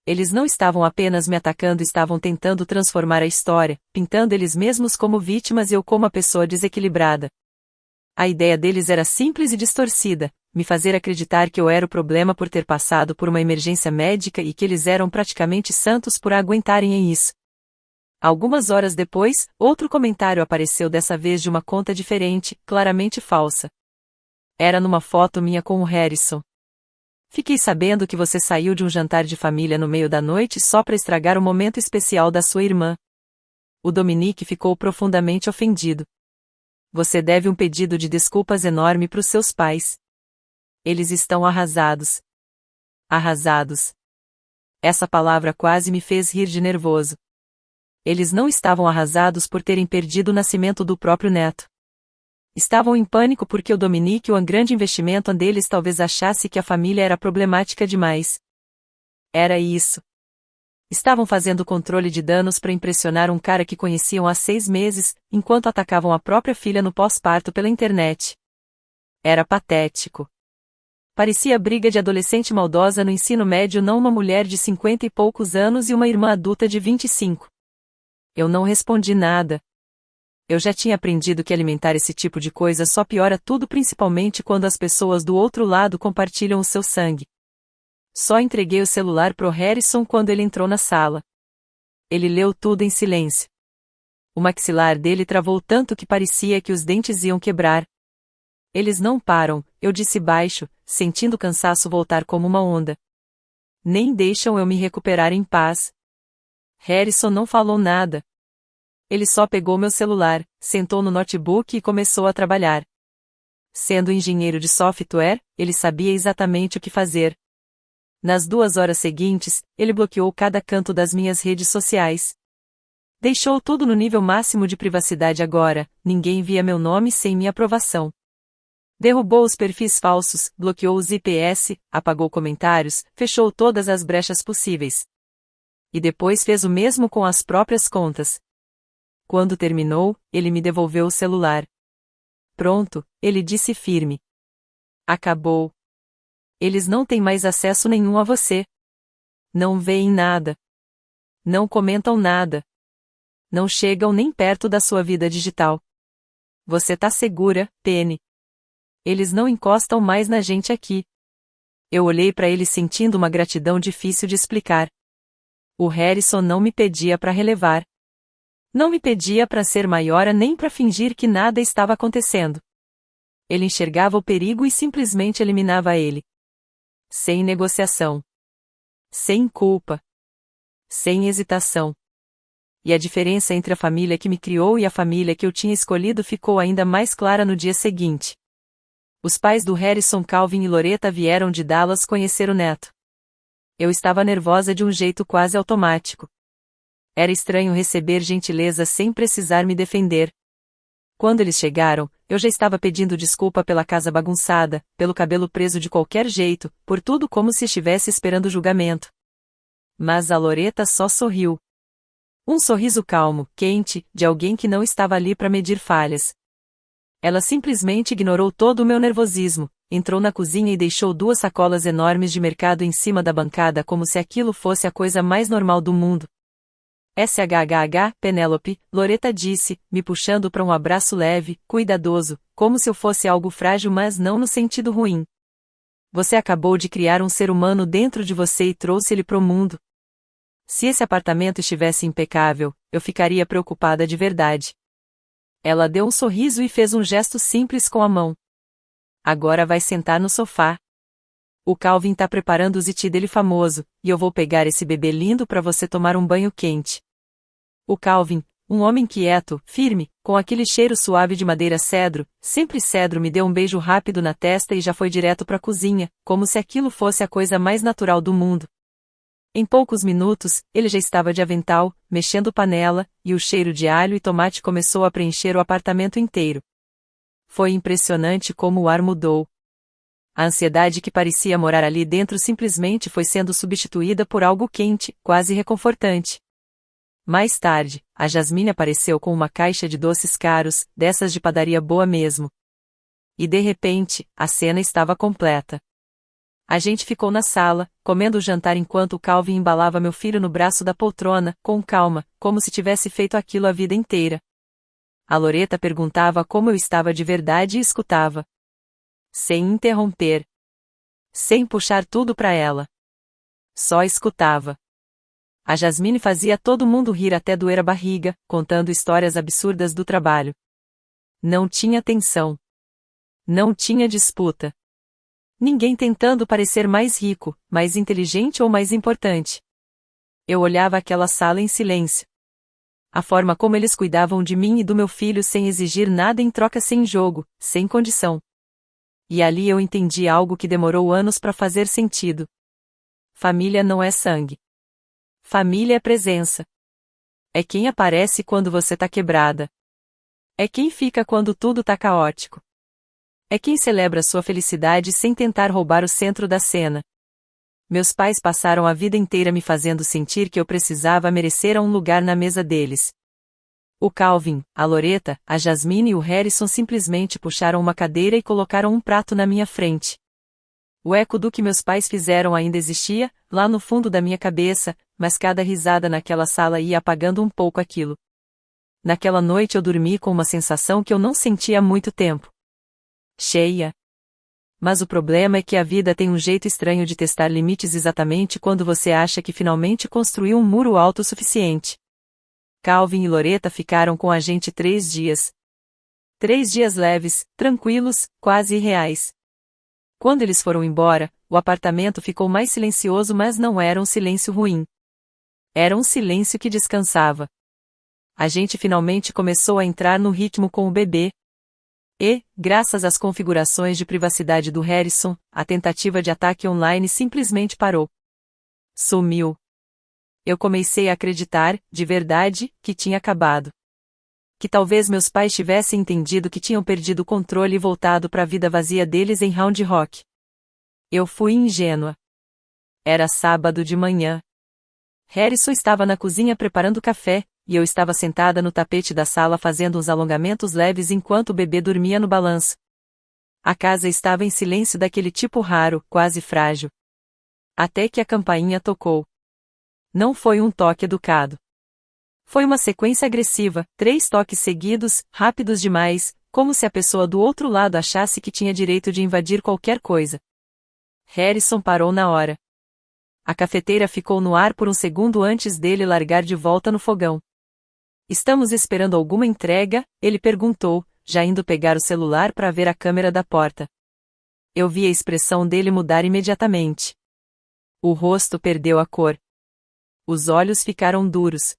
Eles não estavam apenas me atacando, estavam tentando transformar a história, pintando eles mesmos como vítimas e eu como a pessoa desequilibrada. A ideia deles era simples e distorcida, me fazer acreditar que eu era o problema por ter passado por uma emergência médica e que eles eram praticamente santos por aguentarem isso. Algumas horas depois, outro comentário apareceu, dessa vez de uma conta diferente, claramente falsa. Era numa foto minha com o Harrison. Fiquei sabendo que você saiu de um jantar de família no meio da noite só para estragar o momento especial da sua irmã. O Dominique ficou profundamente ofendido. Você deve um pedido de desculpas enorme para os seus pais. Eles estão arrasados. Arrasados. Essa palavra quase me fez rir de nervoso. Eles não estavam arrasados por terem perdido o nascimento do próprio neto. Estavam em pânico porque o Dominique, o grande investimento deles, talvez achasse que a família era problemática demais. Era isso. Estavam fazendo controle de danos para impressionar um cara que conheciam há 6 meses, enquanto atacavam a própria filha no pós-parto pela internet. Era patético. Parecia briga de adolescente maldosa no ensino médio, não uma mulher de 50 e poucos anos e uma irmã adulta de 25. Eu não respondi nada. Eu já tinha aprendido que alimentar esse tipo de coisa só piora tudo, principalmente quando as pessoas do outro lado compartilham o seu sangue. Só entreguei o celular pro Harrison quando ele entrou na sala. Ele leu tudo em silêncio. O maxilar dele travou tanto que parecia que os dentes iam quebrar. Eles não param, eu disse baixo, sentindo o cansaço voltar como uma onda. Nem deixam eu me recuperar em paz. Harrison não falou nada. Ele só pegou meu celular, sentou no notebook e começou a trabalhar. Sendo engenheiro de software, ele sabia exatamente o que fazer. Nas 2 horas seguintes, ele bloqueou cada canto das minhas redes sociais. Deixou tudo no nível máximo de privacidade agora, ninguém via meu nome sem minha aprovação. Derrubou os perfis falsos, bloqueou os IPS, apagou comentários, fechou todas as brechas possíveis. E depois fez o mesmo com as próprias contas. Quando terminou, ele me devolveu o celular. Pronto, ele disse firme. Acabou. Eles não têm mais acesso nenhum a você. Não veem nada. Não comentam nada. Não chegam nem perto da sua vida digital. Você tá segura, Penny? Eles não encostam mais na gente aqui. Eu olhei para ele sentindo uma gratidão difícil de explicar. O Harrison não me pedia para relevar. Não me pedia para ser maior nem para fingir que nada estava acontecendo. Ele enxergava o perigo e simplesmente eliminava ele. Sem negociação. Sem culpa. Sem hesitação. E a diferença entre a família que me criou e a família que eu tinha escolhido ficou ainda mais clara no dia seguinte. Os pais do Harrison, Calvin e Loretta, vieram de Dallas conhecer o neto. Eu estava nervosa de um jeito quase automático. Era estranho receber gentileza sem precisar me defender. Quando eles chegaram, eu já estava pedindo desculpa pela casa bagunçada, pelo cabelo preso de qualquer jeito, por tudo, como se estivesse esperando julgamento. Mas a Loretta só sorriu. Um sorriso calmo, quente, de alguém que não estava ali para medir falhas. Ela simplesmente ignorou todo o meu nervosismo, entrou na cozinha e deixou 2 sacolas enormes de mercado em cima da bancada como se aquilo fosse a coisa mais normal do mundo. SHHH, Penélope, Loretta disse, me puxando para um abraço leve, cuidadoso, como se eu fosse algo frágil, mas não no sentido ruim. Você acabou de criar um ser humano dentro de você e trouxe ele pro mundo. Se esse apartamento estivesse impecável, eu ficaria preocupada de verdade. Ela deu um sorriso e fez um gesto simples com a mão. Agora vai sentar no sofá. O Calvin tá preparando o ziti dele famoso, e eu vou pegar esse bebê lindo para você tomar um banho quente. O Calvin, um homem quieto, firme, com aquele cheiro suave de madeira cedro, sempre cedro, me deu um beijo rápido na testa e já foi direto para a cozinha, como se aquilo fosse a coisa mais natural do mundo. Em poucos minutos, ele já estava de avental, mexendo panela, e o cheiro de alho e tomate começou a preencher o apartamento inteiro. Foi impressionante como o ar mudou. A ansiedade que parecia morar ali dentro simplesmente foi sendo substituída por algo quente, quase reconfortante. Mais tarde, a Jasmine apareceu com uma caixa de doces caros, dessas de padaria boa mesmo. E de repente, a cena estava completa. A gente ficou na sala, comendo o jantar enquanto o Calvin embalava meu filho no braço da poltrona, com calma, como se tivesse feito aquilo a vida inteira. A Loretta perguntava como eu estava de verdade e escutava. Sem interromper. Sem puxar tudo para ela. Só escutava. A Jasmine fazia todo mundo rir até doer a barriga, contando histórias absurdas do trabalho. Não tinha tensão. Não tinha disputa. Ninguém tentando parecer mais rico, mais inteligente ou mais importante. Eu olhava aquela sala em silêncio. A forma como eles cuidavam de mim e do meu filho sem exigir nada em troca, sem jogo, sem condição. E ali eu entendi algo que demorou anos para fazer sentido. Família não é sangue. Família é presença. É quem aparece quando você tá quebrada. É quem fica quando tudo tá caótico. É quem celebra sua felicidade sem tentar roubar o centro da cena. Meus pais passaram a vida inteira me fazendo sentir que eu precisava merecer um lugar na mesa deles. O Calvin, a Loretta, a Jasmine e o Harrison simplesmente puxaram uma cadeira e colocaram um prato na minha frente. O eco do que meus pais fizeram ainda existia, lá no fundo da minha cabeça, mas cada risada naquela sala ia apagando um pouco aquilo. Naquela noite eu dormi com uma sensação que eu não sentia há muito tempo. Cheia. Mas o problema é que a vida tem um jeito estranho de testar limites exatamente quando você acha que finalmente construiu um muro alto o suficiente. Calvin e Loretta ficaram com a gente 3 dias. 3 dias leves, tranquilos, quase irreais. Quando eles foram embora, o apartamento ficou mais silencioso, mas não era um silêncio ruim. Era um silêncio que descansava. A gente finalmente começou a entrar no ritmo com o bebê. E, graças às configurações de privacidade do Harrison, a tentativa de ataque online simplesmente parou. Sumiu. Eu comecei a acreditar, de verdade, que tinha acabado. Que talvez meus pais tivessem entendido que tinham perdido o controle e voltado para a vida vazia deles em Round Rock. Eu fui ingênua. Era sábado de manhã. Harrison estava na cozinha preparando café, e eu estava sentada no tapete da sala fazendo uns alongamentos leves enquanto o bebê dormia no balanço. A casa estava em silêncio daquele tipo raro, quase frágil. Até que a campainha tocou. Não foi um toque educado. Foi uma sequência agressiva, 3 toques seguidos, rápidos demais, como se a pessoa do outro lado achasse que tinha direito de invadir qualquer coisa. Harrison parou na hora. A cafeteira ficou no ar por um segundo antes dele largar de volta no fogão. Estamos esperando alguma entrega? Ele perguntou, já indo pegar o celular para ver a câmera da porta. Eu vi a expressão dele mudar imediatamente. O rosto perdeu a cor. Os olhos ficaram duros.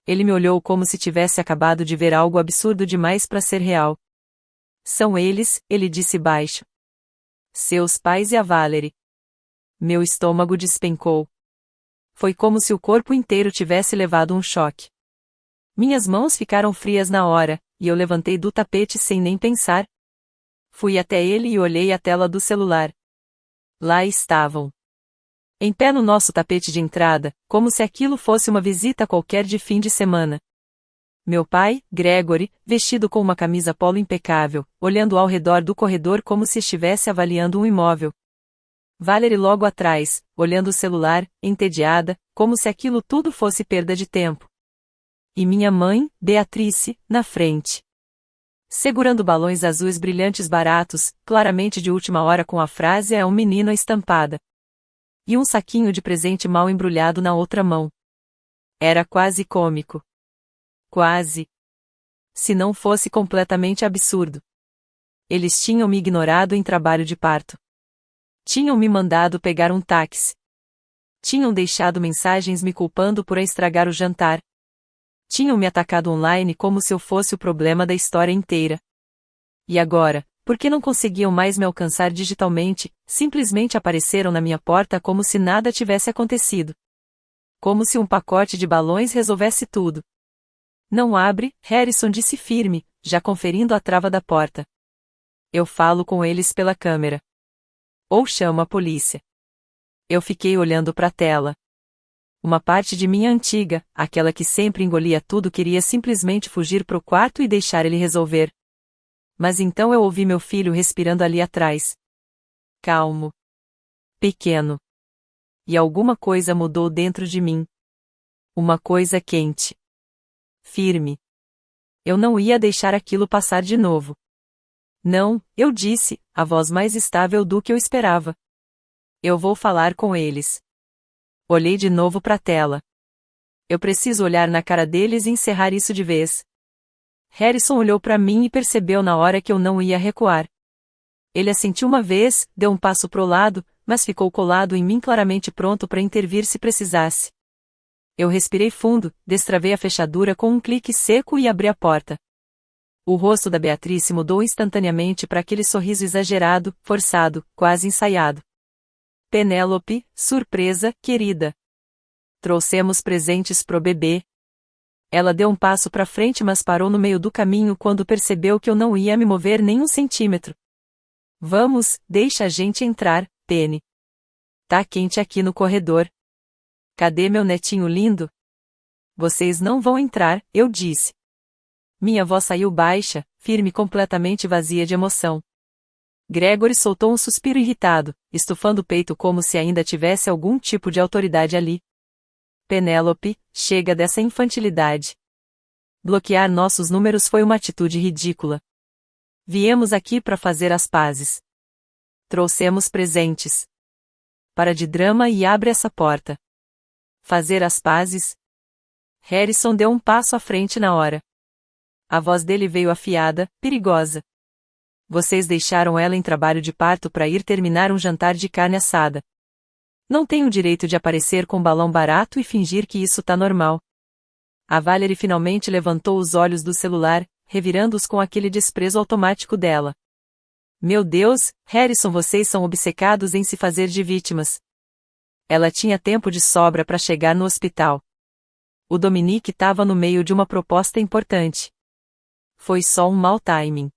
Ele me olhou como se tivesse acabado de ver algo absurdo demais para ser real. São eles, ele disse baixo. Seus pais e a Valerie. Meu estômago despencou. Foi como se o corpo inteiro tivesse levado um choque. Minhas mãos ficaram frias na hora, e eu levantei do tapete sem nem pensar. Fui até ele e olhei a tela do celular. Lá estavam. Em pé no nosso tapete de entrada, como se aquilo fosse uma visita qualquer de fim de semana. Meu pai, Gregory, vestido com uma camisa polo impecável, olhando ao redor do corredor como se estivesse avaliando um imóvel. Valerie logo atrás, olhando o celular, entediada, como se aquilo tudo fosse perda de tempo. E minha mãe, Beatrice, na frente. Segurando balões azuis brilhantes baratos, claramente de última hora com a frase "é um menino" estampada. E um saquinho de presente mal embrulhado na outra mão. Era quase cômico. Quase. Se não fosse completamente absurdo. Eles tinham me ignorado em trabalho de parto. Tinham me mandado pegar um táxi. Tinham deixado mensagens me culpando por estragar o jantar. Tinham me atacado online como se eu fosse o problema da história inteira. E agora, por que não conseguiam mais me alcançar digitalmente, simplesmente apareceram na minha porta como se nada tivesse acontecido. Como se um pacote de balões resolvesse tudo. Não abre, Harrison disse firme, já conferindo a trava da porta. Eu falo com eles pela câmera. Ou chamo a polícia. Eu fiquei olhando para a tela. Uma parte de mim antiga, aquela que sempre engolia tudo, queria simplesmente fugir pro quarto e deixar ele resolver. Mas então eu ouvi meu filho respirando ali atrás. Calmo. Pequeno. E alguma coisa mudou dentro de mim. Uma coisa quente. Firme. Eu não ia deixar aquilo passar de novo. Não, eu disse, a voz mais estável do que eu esperava. Eu vou falar com eles. Olhei de novo para a tela. Eu preciso olhar na cara deles e encerrar isso de vez. Harrison olhou para mim e percebeu na hora que eu não ia recuar. Ele assentiu uma vez, deu um passo pro lado, mas ficou colado em mim, claramente pronto para intervir se precisasse. Eu respirei fundo, destravei a fechadura com um clique seco e abri a porta. O rosto da Beatrice mudou instantaneamente para aquele sorriso exagerado, forçado, quase ensaiado. Penélope, surpresa, querida. Trouxemos presentes pro bebê. Ela deu um passo para frente, mas parou no meio do caminho quando percebeu que eu não ia me mover nem um centímetro. Vamos, deixa a gente entrar, Penny. Tá quente aqui no corredor. Cadê meu netinho lindo? Vocês não vão entrar, eu disse. Minha voz saiu baixa, firme, completamente vazia de emoção. Gregory soltou um suspiro irritado, estufando o peito como se ainda tivesse algum tipo de autoridade ali. Penélope, chega dessa infantilidade. Bloquear nossos números foi uma atitude ridícula. Viemos aqui para fazer as pazes. Trouxemos presentes. Para de drama e abre essa porta. Fazer as pazes? Harrison deu um passo à frente na hora. A voz dele veio afiada, perigosa. Vocês deixaram ela em trabalho de parto para ir terminar um jantar de carne assada. Não tem o direito de aparecer com um balão barato e fingir que isso tá normal. A Valerie finalmente levantou os olhos do celular, revirando-os com aquele desprezo automático dela. Meu Deus, Harrison, vocês são obcecados em se fazer de vítimas. Ela tinha tempo de sobra para chegar no hospital. O Dominique estava no meio de uma proposta importante. Foi só um mau timing.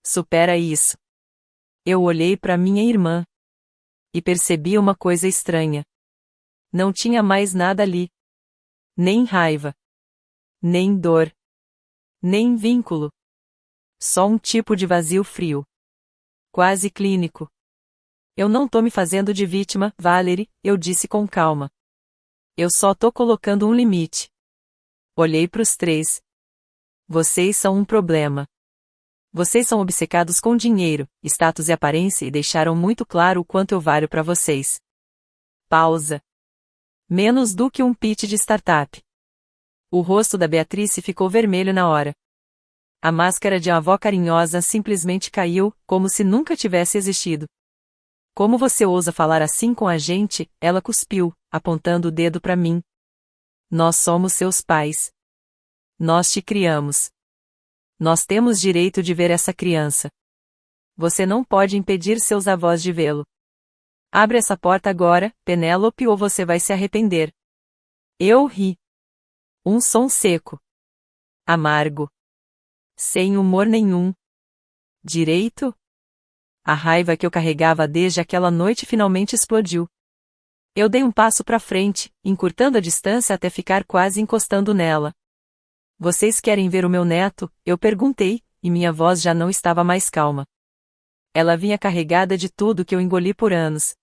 Supera isso. Eu olhei para minha irmã. E percebi uma coisa estranha. Não tinha mais nada ali. Nem raiva. Nem dor. Nem vínculo. Só um tipo de vazio frio. Quase clínico. Eu não tô me fazendo de vítima, Valerie, eu disse com calma. Eu só tô colocando um limite. Olhei pros três. Vocês são um problema. Vocês são obcecados com dinheiro, status e aparência e deixaram muito claro o quanto eu valho para vocês. Pausa. Menos do que um pitch de startup. O rosto da Beatrice ficou vermelho na hora. A máscara de avó carinhosa simplesmente caiu, como se nunca tivesse existido. Como você ousa falar assim com a gente? Ela cuspiu, apontando o dedo para mim. Nós somos seus pais. Nós te criamos. Nós temos direito de ver essa criança. Você não pode impedir seus avós de vê-lo. Abre essa porta agora, Penélope, ou você vai se arrepender. Eu ri. Um som seco. Amargo. Sem humor nenhum. Direito? A raiva que eu carregava desde aquela noite finalmente explodiu. Eu dei um passo para frente, encurtando a distância até ficar quase encostando nela. Vocês querem ver o meu neto? Eu perguntei, e minha voz já não estava mais calma. Ela vinha carregada de tudo que eu engoli por anos.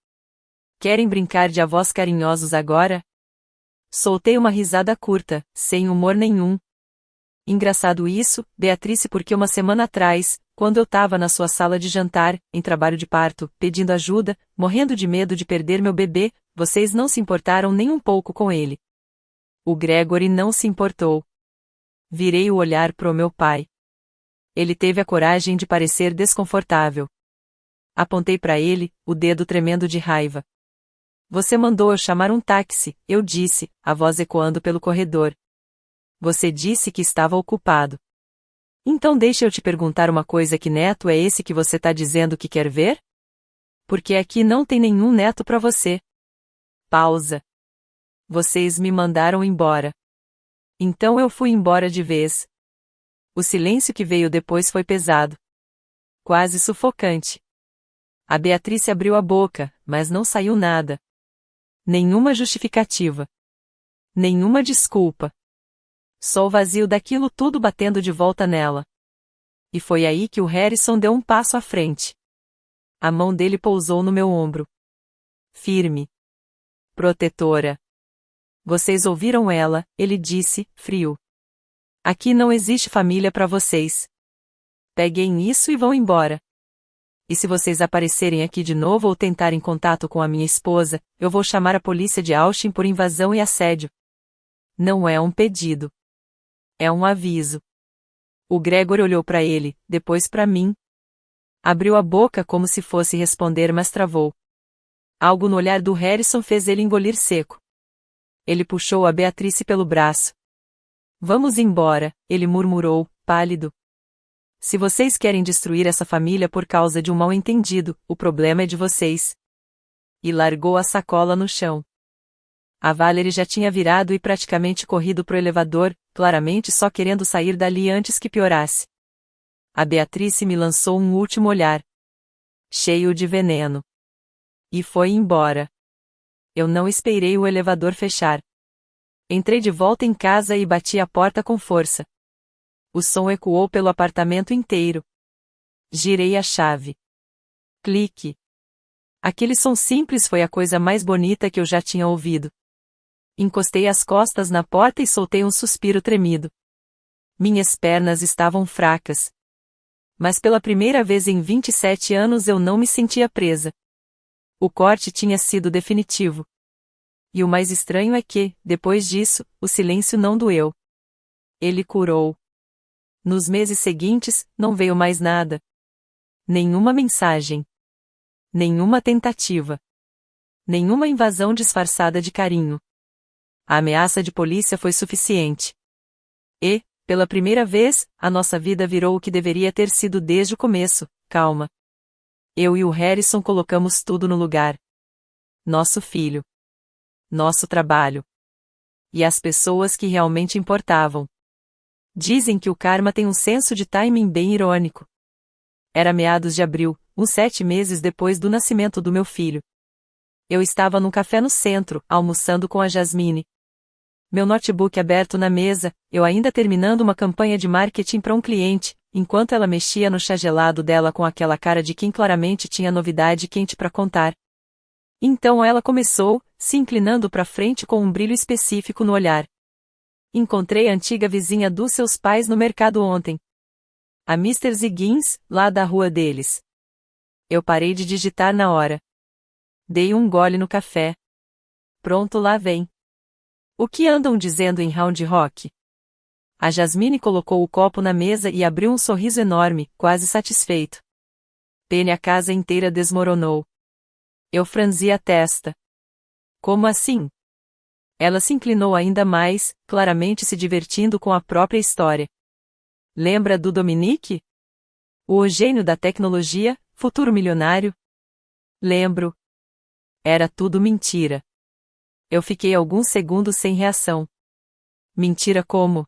Querem brincar de avós carinhosos agora? Soltei uma risada curta, sem humor nenhum. Engraçado isso, Beatrice, porque uma semana atrás, quando eu estava na sua sala de jantar, em trabalho de parto, pedindo ajuda, morrendo de medo de perder meu bebê, vocês não se importaram nem um pouco com ele. O Gregory não se importou. Virei o olhar pro meu pai. Ele teve a coragem de parecer desconfortável. Apontei para ele, o dedo tremendo de raiva. Você mandou eu chamar um táxi, eu disse, a voz ecoando pelo corredor. Você disse que estava ocupado. Então deixa eu te perguntar uma coisa: que neto é esse que você tá dizendo que quer ver? Porque aqui não tem nenhum neto para você. Pausa. Vocês me mandaram embora. Então eu fui embora de vez. O silêncio que veio depois foi pesado. Quase sufocante. A Beatriz abriu a boca, mas não saiu nada. Nenhuma justificativa. Nenhuma desculpa. Só o vazio daquilo tudo batendo de volta nela. E foi aí que o Harrison deu um passo à frente. A mão dele pousou no meu ombro. Firme. Protetora. Vocês ouviram ela, ele disse, frio. Aqui não existe família para vocês. Peguem isso e vão embora. E se vocês aparecerem aqui de novo ou tentarem contato com a minha esposa, eu vou chamar a polícia de Austin por invasão e assédio. Não é um pedido. É um aviso. O Gregor olhou para ele, depois para mim. Abriu a boca como se fosse responder, mas travou. Algo no olhar do Harrison fez ele engolir seco. Ele puxou a Beatriz pelo braço. Vamos embora, ele murmurou, pálido. Se vocês querem destruir essa família por causa de um mal-entendido, o problema é de vocês. E largou a sacola no chão. A Valerie já tinha virado e praticamente corrido pro elevador, claramente só querendo sair dali antes que piorasse. A Beatriz me lançou um último olhar. Cheio de veneno. E foi embora. Eu não esperei o elevador fechar. Entrei de volta em casa e bati a porta com força. O som ecoou pelo apartamento inteiro. Girei a chave. Clique. Aquele som simples foi a coisa mais bonita que eu já tinha ouvido. Encostei as costas na porta e soltei um suspiro tremido. Minhas pernas estavam fracas. Mas pela primeira vez em 27 anos eu não me sentia presa. O corte tinha sido definitivo. E o mais estranho é que, depois disso, o silêncio não doeu. Ele curou. Nos meses seguintes, não veio mais nada. Nenhuma mensagem. Nenhuma tentativa. Nenhuma invasão disfarçada de carinho. A ameaça de polícia foi suficiente. E, pela primeira vez, a nossa vida virou o que deveria ter sido desde o começo: calma. Eu e o Harrison colocamos tudo no lugar. Nosso filho. Nosso trabalho. E as pessoas que realmente importavam. Dizem que o karma tem um senso de timing bem irônico. Era meados de abril, uns 7 meses depois do nascimento do meu filho. Eu estava num café no centro, almoçando com a Jasmine. Meu notebook aberto na mesa, eu ainda terminando uma campanha de marketing para um cliente, enquanto ela mexia no chá gelado dela com aquela cara de quem claramente tinha novidade quente para contar. Então ela começou, se inclinando para frente com um brilho específico no olhar. Encontrei a antiga vizinha dos seus pais no mercado ontem. A Mr. Ziggins, lá da rua deles. Eu parei de digitar na hora. Dei um gole no café. Pronto, lá vem. O que andam dizendo em Round Rock? A Jasmine colocou o copo na mesa e abriu um sorriso enorme, quase satisfeito. Penny, a casa inteira desmoronou. Eu franzi a testa. Como assim? Ela se inclinou ainda mais, claramente se divertindo com a própria história. Lembra do Dominique? O gênio da tecnologia, futuro milionário? Lembro. Era tudo mentira. Eu fiquei alguns segundos sem reação. Mentira como?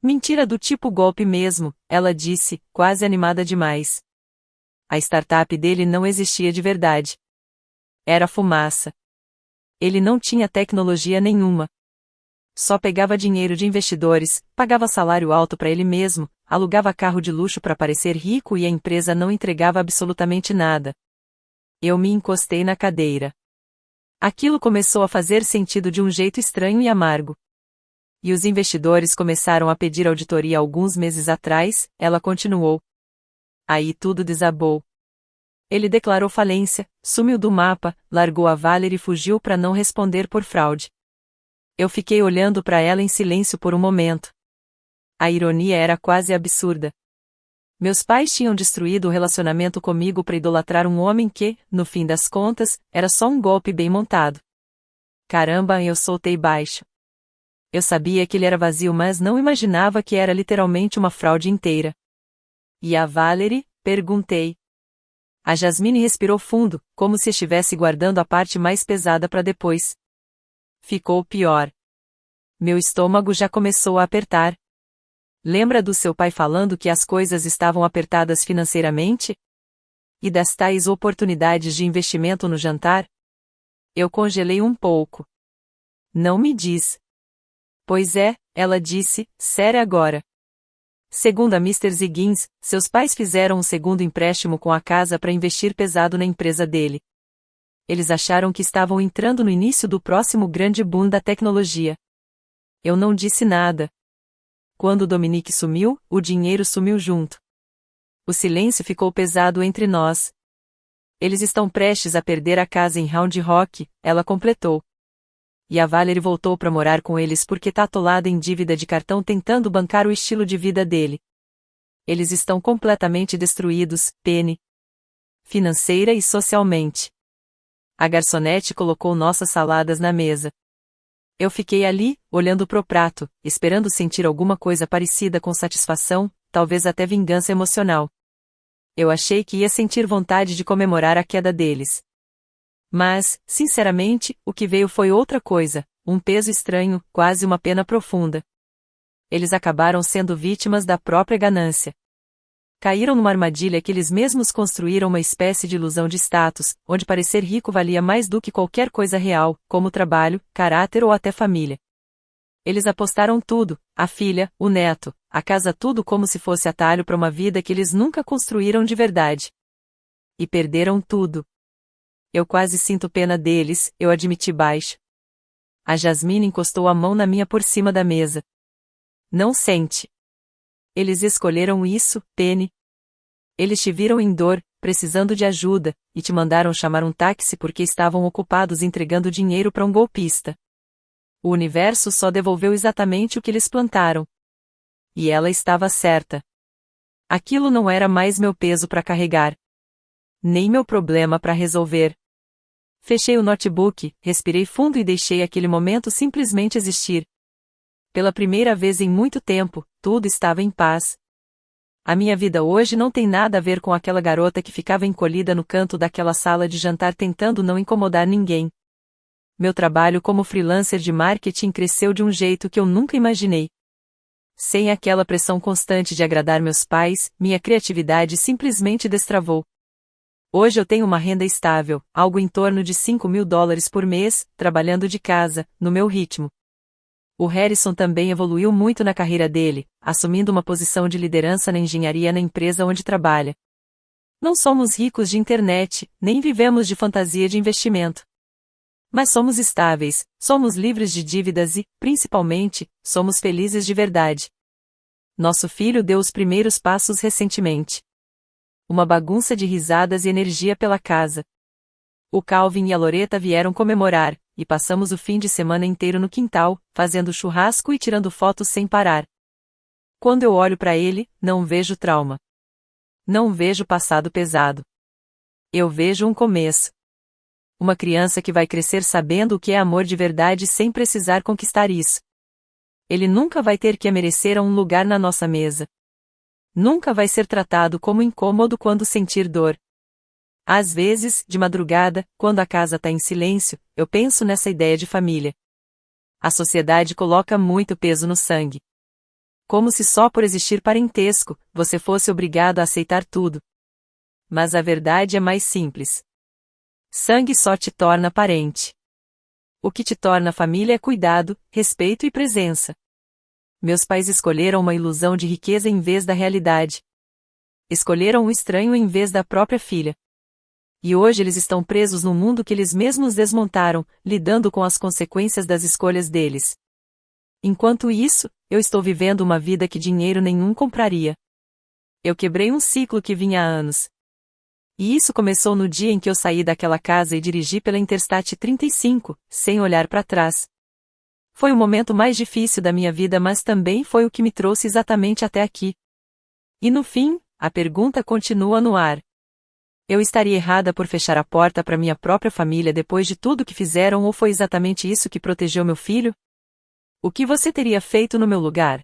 Mentira do tipo golpe mesmo, ela disse, quase animada demais. A startup dele não existia de verdade. Era fumaça. Ele não tinha tecnologia nenhuma. Só pegava dinheiro de investidores, pagava salário alto para ele mesmo, alugava carro de luxo para parecer rico e a empresa não entregava absolutamente nada. Eu me encostei na cadeira. Aquilo começou a fazer sentido de um jeito estranho e amargo. E os investidores começaram a pedir auditoria alguns meses atrás, ela continuou. Aí tudo desabou. Ele declarou falência, sumiu do mapa, largou a Valerie e fugiu para não responder por fraude. Eu fiquei olhando para ela em silêncio por um momento. A ironia era quase absurda. Meus pais tinham destruído o relacionamento comigo para idolatrar um homem que, no fim das contas, era só um golpe bem montado. Caramba, eu soltei baixo. Eu sabia que ele era vazio, mas não imaginava que era literalmente uma fraude inteira. E a Valerie? Perguntei. A Jasmine respirou fundo, como se estivesse guardando a parte mais pesada para depois. Ficou pior. Meu estômago já começou a apertar. Lembra do seu pai falando que as coisas estavam apertadas financeiramente? E das tais oportunidades de investimento no jantar? Eu congelei um pouco. Não me diz. Pois é, ela disse, séria agora. Segundo a Mr. Ziggins, seus pais fizeram um segundo empréstimo com a casa para investir pesado na empresa dele. Eles acharam que estavam entrando no início do próximo grande boom da tecnologia. Eu não disse nada. Quando Dominique sumiu, o dinheiro sumiu junto. O silêncio ficou pesado entre nós. Eles estão prestes a perder a casa em Round Rock, ela completou. E a Valerie voltou para morar com eles porque tá atolada em dívida de cartão tentando bancar o estilo de vida dele. Eles estão completamente destruídos, Penny. Financeira e socialmente. A garçonete colocou nossas saladas na mesa. Eu fiquei ali, olhando pro prato, esperando sentir alguma coisa parecida com satisfação, talvez até vingança emocional. Eu achei que ia sentir vontade de comemorar a queda deles. Mas, sinceramente, o que veio foi outra coisa, um peso estranho, quase uma pena profunda. Eles acabaram sendo vítimas da própria ganância. Caíram numa armadilha que eles mesmos construíram, uma espécie de ilusão de status, onde parecer rico valia mais do que qualquer coisa real, como trabalho, caráter ou até família. Eles apostaram tudo, a filha, o neto, a casa, tudo como se fosse atalho para uma vida que eles nunca construíram de verdade. E perderam tudo. Eu quase sinto pena deles, eu admiti baixo. A Jasmine encostou a mão na minha por cima da mesa. Não sente. Eles escolheram isso, Penny. Eles te viram em dor, precisando de ajuda, e te mandaram chamar um táxi porque estavam ocupados entregando dinheiro para um golpista. O universo só devolveu exatamente o que eles plantaram. E ela estava certa. Aquilo não era mais meu peso para carregar. Nem meu problema para resolver. Fechei o notebook, respirei fundo e deixei aquele momento simplesmente existir. Pela primeira vez em muito tempo, tudo estava em paz. A minha vida hoje não tem nada a ver com aquela garota que ficava encolhida no canto daquela sala de jantar tentando não incomodar ninguém. Meu trabalho como freelancer de marketing cresceu de um jeito que eu nunca imaginei. Sem aquela pressão constante de agradar meus pais, minha criatividade simplesmente destravou. Hoje eu tenho uma renda estável, algo em torno de $5.000 por mês, trabalhando de casa, no meu ritmo. O Harrison também evoluiu muito na carreira dele, assumindo uma posição de liderança na engenharia na empresa onde trabalha. Não somos ricos de internet, nem vivemos de fantasia de investimento. Mas somos estáveis, somos livres de dívidas e, principalmente, somos felizes de verdade. Nosso filho deu os primeiros passos recentemente. Uma bagunça de risadas e energia pela casa. O Calvin e a Loretta vieram comemorar, e passamos o fim de semana inteiro no quintal, fazendo churrasco e tirando fotos sem parar. Quando eu olho para ele, não vejo trauma. Não vejo passado pesado. Eu vejo um começo. Uma criança que vai crescer sabendo o que é amor de verdade sem precisar conquistar isso. Ele nunca vai ter que merecer um lugar na nossa mesa. Nunca vai ser tratado como incômodo quando sentir dor. Às vezes, de madrugada, quando a casa está em silêncio, eu penso nessa ideia de família. A sociedade coloca muito peso no sangue. Como se só por existir parentesco, você fosse obrigado a aceitar tudo. Mas a verdade é mais simples. Sangue só te torna parente. O que te torna família é cuidado, respeito e presença. Meus pais escolheram uma ilusão de riqueza em vez da realidade. Escolheram o estranho em vez da própria filha. E hoje eles estão presos num mundo que eles mesmos desmontaram, lidando com as consequências das escolhas deles. Enquanto isso, eu estou vivendo uma vida que dinheiro nenhum compraria. Eu quebrei um ciclo que vinha há anos. E isso começou no dia em que eu saí daquela casa e dirigi pela Interstate 35, sem olhar para trás. Foi o momento mais difícil da minha vida, mas também foi o que me trouxe exatamente até aqui. E no fim, a pergunta continua no ar. Eu estaria errada por fechar a porta para minha própria família depois de tudo que fizeram, ou foi exatamente isso que protegeu meu filho? O que você teria feito no meu lugar?